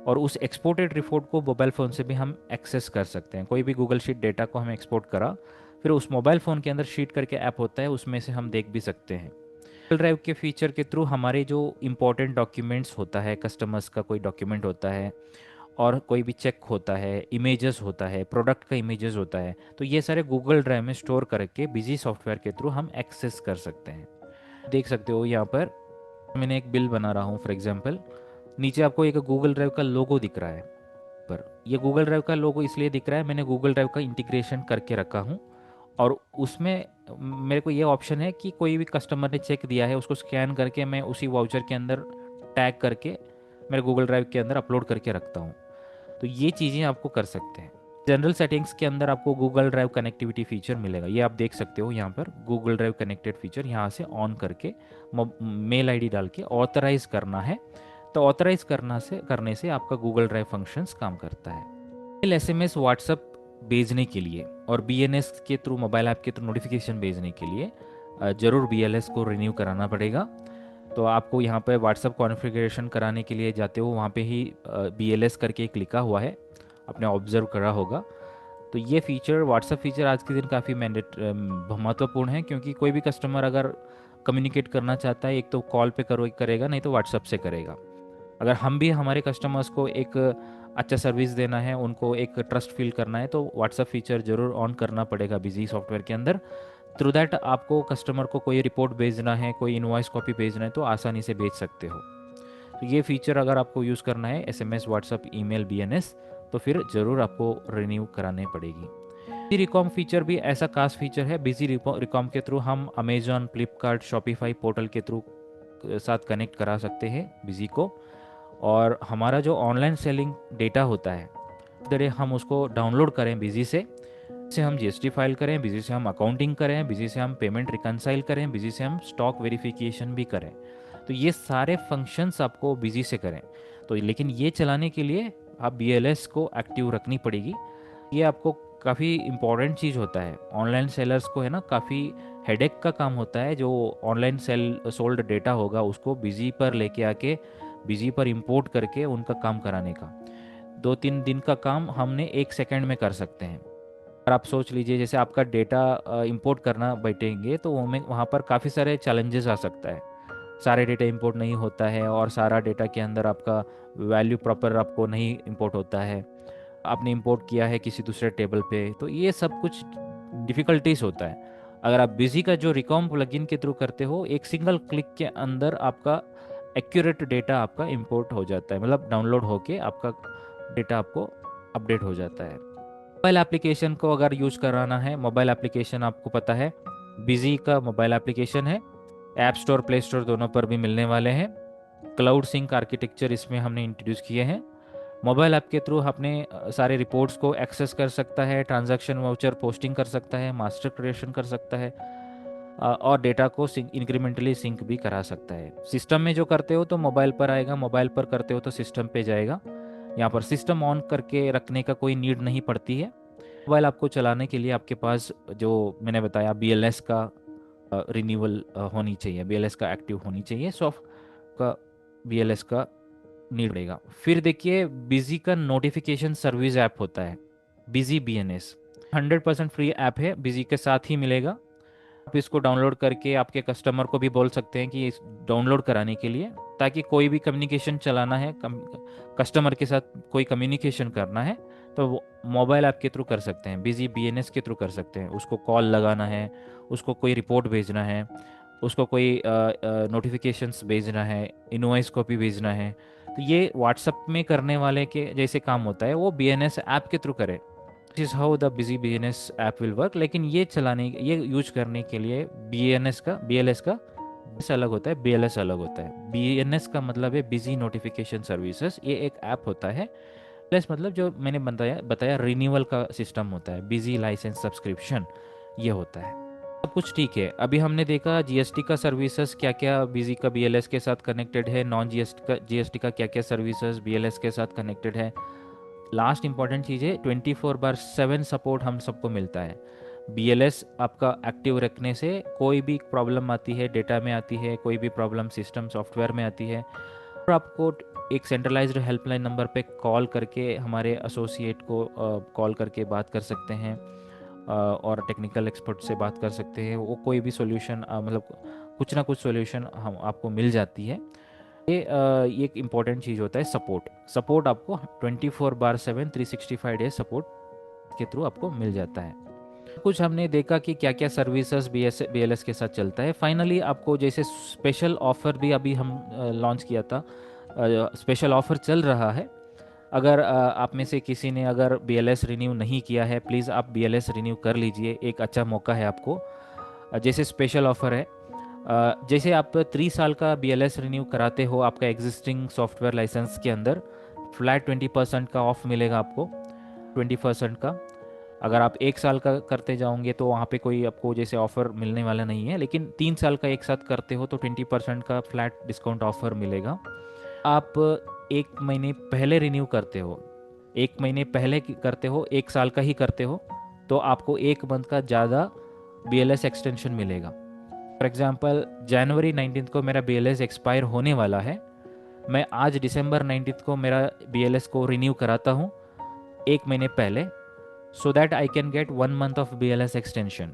A: और उस एक्सपोर्टेड रिपोर्ट को मोबाइल फ़ोन से भी हम एक्सेस कर सकते हैं। कोई भी गूगल शीट डेटा को हम एक्सपोर्ट करा, फिर उस मोबाइल फ़ोन के अंदर शीट करके ऐप होता है, उसमें से हम देख भी सकते हैं। गूगल ड्राइव के फीचर के थ्रू हमारे जो इंपॉर्टेंट डॉक्यूमेंट्स होता है, कस्टमर्स का कोई डॉक्यूमेंट होता है और कोई भी चेक होता है, इमेजेस होता है, प्रोडक्ट का इमेजेस होता है, तो ये सारे गूगल ड्राइव में स्टोर करके बिजी सॉफ्टवेयर के थ्रू हम एक्सेस कर सकते हैं। देख सकते हो यहाँ पर मैंने एक बिल बना रहा हूँ फॉर एग्जांपल, नीचे आपको एक गूगल ड्राइव का लोगो दिख रहा है। पर ये गूगल ड्राइव का लोगो इसलिए दिख रहा है, मैंने गूगल ड्राइव का इंटीग्रेशन करके रखा हूँ, और उसमें मेरे को ये ऑप्शन है कि कोई भी कस्टमर ने चेक दिया है उसको स्कैन करके मैं उसी वाउचर के अंदर टैग करके मेरे गूगल ड्राइव के अंदर अपलोड करके रखता हूँ। तो ये चीज़ें आपको कर सकते हैं। जनरल सेटिंग्स के अंदर आपको गूगल ड्राइव कनेक्टिविटी फीचर मिलेगा, ये आप देख सकते हो यहाँ पर गूगल ड्राइव कनेक्टेड फीचर, यहाँ से ऑन करके मेल आईडी डाल के ऑथराइज करना है, तो ऑथराइज करने से आपका गूगल ड्राइव फंक्शंस काम करता है। मेल, SMS, व्हाट्सअप भेजने के लिए और BNS के थ्रू, मोबाइल ऐप के थ्रू नोटिफिकेशन भेजने के लिए ज़रूर BLS को रिन्यू कराना पड़ेगा। तो आपको यहाँ पर व्हाट्सअप कॉन्फ़िगरेशन कराने के लिए जाते हो, वहाँ पे ही BLS करके एक लिखा हुआ है, आपने ऑब्जर्व करा होगा। तो ये फीचर, व्हाट्सअप फीचर आज के दिन काफ़ी महत्वपूर्ण है, क्योंकि कोई भी कस्टमर अगर कम्युनिकेट करना चाहता है, एक तो कॉल पे करेगा, नहीं तो व्हाट्सअप से करेगा। अगर हम भी हमारे कस्टमर्स को एक अच्छा सर्विस देना है, उनको एक ट्रस्ट फील करना है, तो व्हाट्सअप फीचर ज़रूर ऑन करना पड़ेगा बिजी सॉफ्टवेयर के अंदर। थ्रू दैट आपको कस्टमर को कोई रिपोर्ट भेजना है, कोई इनवॉइस कॉपी भेजना है, तो आसानी से भेज सकते हो। तो ये फीचर अगर आपको यूज़ करना है, SMS, व्हाट्सअप, ईमेल, BNS, तो फिर ज़रूर आपको रिन्यू कराने पड़ेगी। बिजी रिकॉम फीचर भी ऐसा खास फीचर है। बिजी रिकॉम के थ्रू हम अमेजॉन, फ्लिपकार्ट, शॉपिफाई पोर्टल के थ्रू साथ कनेक्ट करा सकते हैं बिजी को, और हमारा जो ऑनलाइन सेलिंग डेटा होता है दरे हम उसको डाउनलोड करें बिजी से हम GST फाइल करें, बिजी से हम अकाउंटिंग करें, बिजी से हम पेमेंट रिकनसाइल करें, बिजी से हम स्टॉक वेरिफिकेशन भी करें। तो ये सारे फंक्शंस आपको बिजी से करें, तो लेकिन ये चलाने के लिए आप BLS को एक्टिव रखनी पड़ेगी। ये आपको काफ़ी इम्पॉर्टेंट चीज़ होता है। ऑनलाइन सेलर्स को है ना, काफ़ी हेडेक का काम होता है, जो ऑनलाइन सोल्ड डेटा होगा उसको बिजी पर लेके आके बिजी पर इंपोर्ट करके उनका काम कराने का 2 3 दिन का काम हमने 1 सेकंड में कर सकते हैं। और आप सोच लीजिए, जैसे आपका डेटा इंपोर्ट करना बैठेंगे तो वहाँ पर काफ़ी सारे चैलेंजेस आ सकता है। सारे डेटा इंपोर्ट नहीं होता है, और सारा डेटा के अंदर आपका वैल्यू प्रॉपर आपको नहीं इंपोर्ट होता है, आपने इंपोर्ट किया है किसी दूसरे टेबल पे, तो ये सब कुछ डिफ़िकल्टीज होता है। अगर आप बिजी का जो रिकॉम प्लगइन के थ्रू करते हो, एक सिंगल क्लिक के अंदर आपका एक्यूरेट डेटा आपका इंपोर्ट हो जाता है, मतलब डाउनलोड होके आपका डेटा आपको अपडेट हो जाता है। मोबाइल एप्लीकेशन को अगर यूज कराना है, मोबाइल एप्लीकेशन आपको पता है बिजी का मोबाइल एप्लीकेशन है, ऐप स्टोर प्ले स्टोर दोनों पर भी मिलने वाले हैं। क्लाउड सिंक आर्किटेक्चर इसमें हमने इंट्रोड्यूस किए हैं। मोबाइल ऐप के थ्रू अपने सारे रिपोर्ट्स को एक्सेस कर सकता है, ट्रांजैक्शन वाउचर पोस्टिंग कर सकता है, मास्टर क्रिएशन कर सकता है, और डेटा को इंक्रीमेंटली सिंक भी करा सकता है। सिस्टम में जो करते हो तो मोबाइल पर आएगा, मोबाइल पर करते हो तो सिस्टम पे जाएगा। यहाँ पर सिस्टम ऑन करके रखने का कोई नीड नहीं पड़ती है। मोबाइल आपको चलाने के लिए आपके पास जो मैंने बताया BLS का रिन्यूअल होनी चाहिए, BLS का एक्टिव होनी चाहिए, सॉफ्ट का BLS का नीड पड़ेगा। फिर देखिए बिजी का नोटिफिकेशन सर्विस ऐप होता है, बिजी BNS 100% फ्री ऐप है, बिजी के साथ ही मिलेगा। आप इसको डाउनलोड करके आपके कस्टमर को भी बोल सकते हैं कि इस डाउनलोड कराने के लिए, ताकि कोई भी कम्युनिकेशन चलाना है, कस्टमर के साथ कोई कम्युनिकेशन करना है तो वो मोबाइल ऐप के थ्रू कर सकते हैं, बिजी BNS के थ्रू कर सकते हैं। उसको कॉल लगाना है, उसको कोई रिपोर्ट भेजना है, उसको कोई नोटिफिकेशंस भेजना है, इनवॉइस कॉपी भेजना है, तो ये व्हाट्सएप में करने वाले के जैसे काम होता है, वो BNS ऐप के थ्रू करे। This is how the busy BNS app will work. लेकिन ये यूज करने के लिए BLS का BS अलग होता है, BLS अलग होता है। BNS का मतलब है बिजी नोटिफिकेशन सर्विसेज, ये एक ऐप होता है। प्लस मतलब जो मैंने बताया रिन्यूअल का सिस्टम होता है, बिजी लाइसेंस सब्सक्रिप्शन ये होता है। सब कुछ ठीक है। अभी हमने देखा GST का सर्विसेज क्या क्या बिजी का BLS के साथ कनेक्टेड है, नॉन GST का क्या क्या सर्विसेज BLS के साथ कनेक्टेड है। लास्ट इंपॉर्टेंट चीज़ है 24/7 सपोर्ट हम सबको मिलता है। BLS आपका एक्टिव रखने से कोई भी प्रॉब्लम आती है, डेटा में आती है, कोई भी प्रॉब्लम सिस्टम सॉफ्टवेयर में आती है, और आपको एक सेंट्रलाइज्ड हेल्पलाइन नंबर पे कॉल करके हमारे एसोसिएट को कॉल करके बात कर सकते हैं, और टेक्निकल एक्सपर्ट से बात कर सकते हैं। वो कोई भी सॉल्यूशन मतलब कुछ ना कुछ सॉल्यूशन हम आपको मिल जाती है। ये एक इम्पॉर्टेंट चीज़ होता है सपोर्ट आपको 24/7 365 डेज सपोर्ट के थ्रू आपको मिल जाता है। कुछ हमने देखा कि क्या क्या सर्विसेज BLS के साथ चलता है। फाइनली आपको जैसे स्पेशल ऑफर भी अभी हम लॉन्च किया था, स्पेशल ऑफर चल रहा है। अगर आप में से किसी ने अगर BLS रिन्यू नहीं किया है, प्लीज़ आप BLS रिन्यू कर लीजिए, एक अच्छा मौका है आपको। जैसे स्पेशल ऑफर है, जैसे आप 3 साल का BLS रिन्यू कराते हो आपका एग्जिस्टिंग सॉफ्टवेयर लाइसेंस के अंदर, फ्लैट 20% का ऑफ मिलेगा आपको, 20% का। अगर आप 1 साल का करते जाओगे तो वहाँ पे कोई आपको जैसे ऑफ़र मिलने वाला नहीं है, लेकिन 3 साल का एक साथ करते हो तो 20% का फ्लैट डिस्काउंट ऑफ़र मिलेगा। आप 1 महीने पहले रिन्यू करते हो, 1 महीने पहले करते हो, 1 साल का ही करते हो, तो आपको 1 मंथ का ज़्यादा BLS एक्सटेंशन मिलेगा। फॉर एग्जाम्पल जनवरी 19 को मेरा BLS एक्सपायर होने वाला है, मैं आज दिसंबर 19 को मेरा BLS को रिन्यू कराता हूँ 1 महीने पहले, so that I can get 1 month of BLS extension.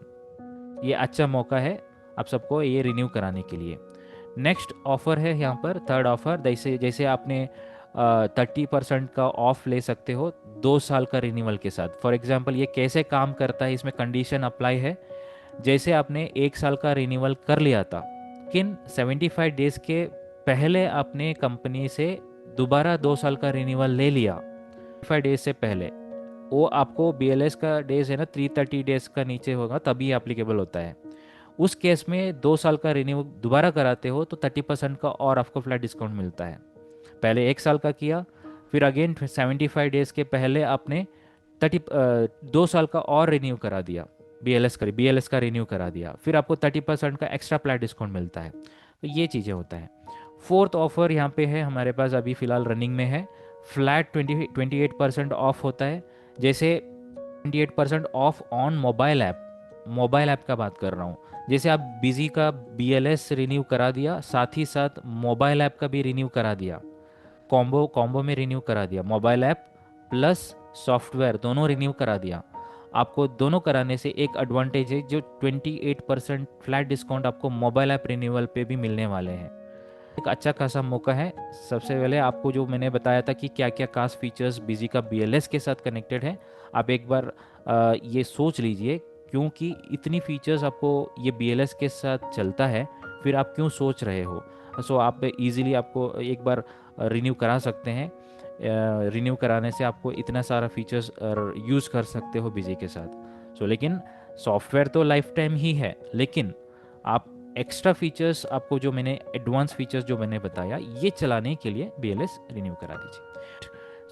A: ये अच्छा मौका है आप सबको ये रिन्यू कराने के लिए। नेक्स्ट ऑफर है यहाँ पर, थर्ड ऑफर, जैसे जैसे आपने 30% का ऑफ ले सकते हो 2 साल का रिन्यूअल के साथ। फॉर एग्जाम्पल ये कैसे काम करता है, इसमें कंडीशन अप्लाई है। जैसे आपने 1 साल का रिन्यूअल कर लिया था, लेकिन 75 डेज के पहले आपने कंपनी से दोबारा 2 साल का रिन्यूअल ले लिया, 5 डेज से पहले, वो आपको BLS का डेज है ना 330 डेज का नीचे होगा तभी एप्लीकेबल होता है। उस केस में 2 साल का रिन्यू दोबारा कराते हो तो 30% का और आपको फ्लैट डिस्काउंट मिलता है। पहले 1 साल का किया, फिर अगेन 75 डेज के पहले आपने 2 साल का और रिन्यू करा दिया, BLS का रिन्यू करा दिया, फिर आपको 30% का एक्स्ट्रा फ्लैट डिस्काउंट मिलता है। तो ये चीज़ें होता है। फोर्थ ऑफर यहाँ पे है हमारे पास, अभी फ़िलहाल रनिंग में है, फ्लैट 28% ऑफ होता है। जैसे 28% ऑफ ऑन मोबाइल ऐप का बात कर रहा हूँ। जैसे आप बिजी का BLS रिन्यू करा दिया, साथ ही साथ मोबाइल ऐप का भी रिन्यू करा दिया, कॉम्बो में रिन्यू करा दिया, मोबाइल ऐप प्लस सॉफ्टवेयर दोनों रिन्यू करा दिया। आपको दोनों कराने से एक एडवांटेज है, जो 28% फ्लैट डिस्काउंट आपको मोबाइल ऐप रिन्यूअल पे भी मिलने वाले हैं। एक अच्छा खासा मौका है। सबसे पहले आपको जो मैंने बताया था कि क्या क्या खास फीचर्स बिजी का BLS के साथ कनेक्टेड है, आप एक बार ये सोच लीजिए क्योंकि इतनी फीचर्स आपको ये BLS के साथ चलता है, फिर आप क्यों सोच रहे हो। सो आप इजीली आपको एक बार रिन्यू करा सकते हैं। रिन्यू कराने से आपको इतना सारा फीचर्स यूज़ कर सकते हो बिजी के साथ। सो लेकिन सॉफ्टवेयर तो लाइफ टाइम ही है, लेकिन आप एक्स्ट्रा फीचर्स, आपको जो मैंने एडवांस फीचर्स जो मैंने बताया, ये चलाने के लिए BLS रिन्यू करा दीजिए।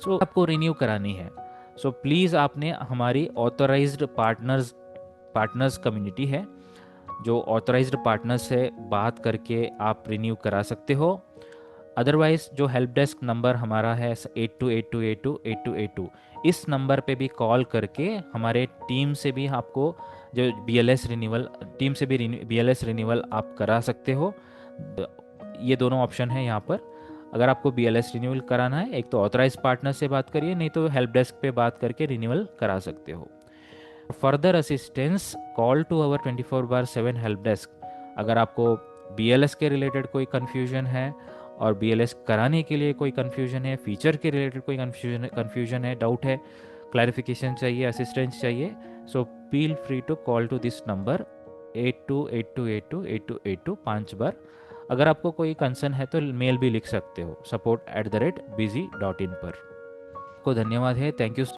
A: सो आपको रिन्यू करानी है, सो प्लीज़ आपने हमारी ऑथराइज्ड पार्टनर्स कम्युनिटी है, जो ऑथराइज्ड पार्टनर से बात करके आप रिन्यू करा सकते हो। अदरवाइज जो हेल्प डेस्क नंबर हमारा है 8282828282, इस नंबर पे भी कॉल करके हमारे टीम से भी आपको जो BLS रिन्यूअल टीम से भी BLS रिन्यूअल आप करा सकते हो। ये दोनों ऑप्शन है यहाँ पर। अगर आपको BLS रिन्यूअल कराना है, एक तो ऑथराइज पार्टनर से बात करिए, नहीं तो हेल्प डेस्क पे बात करके रिन्यूअल करा सकते हो। Further assistance call to our 24/7 help desk. अगर आपको BLS के रिलेटेड कोई कन्फ्यूजन है और BLS कराने के लिए कोई कन्फ्यूजन है, फीचर के रिलेटेड कोई कन्फ्यूजन है, डाउट है, क्लैरिफिकेशन चाहिए, असिस्टेंस चाहिए, so feel free to call to this number 8282828282 5 बार। अगर आपको कोई कंसर्न है तो मेल भी लिख सकते हो support@busy.in पर। को धन्यवाद है, थैंक यू।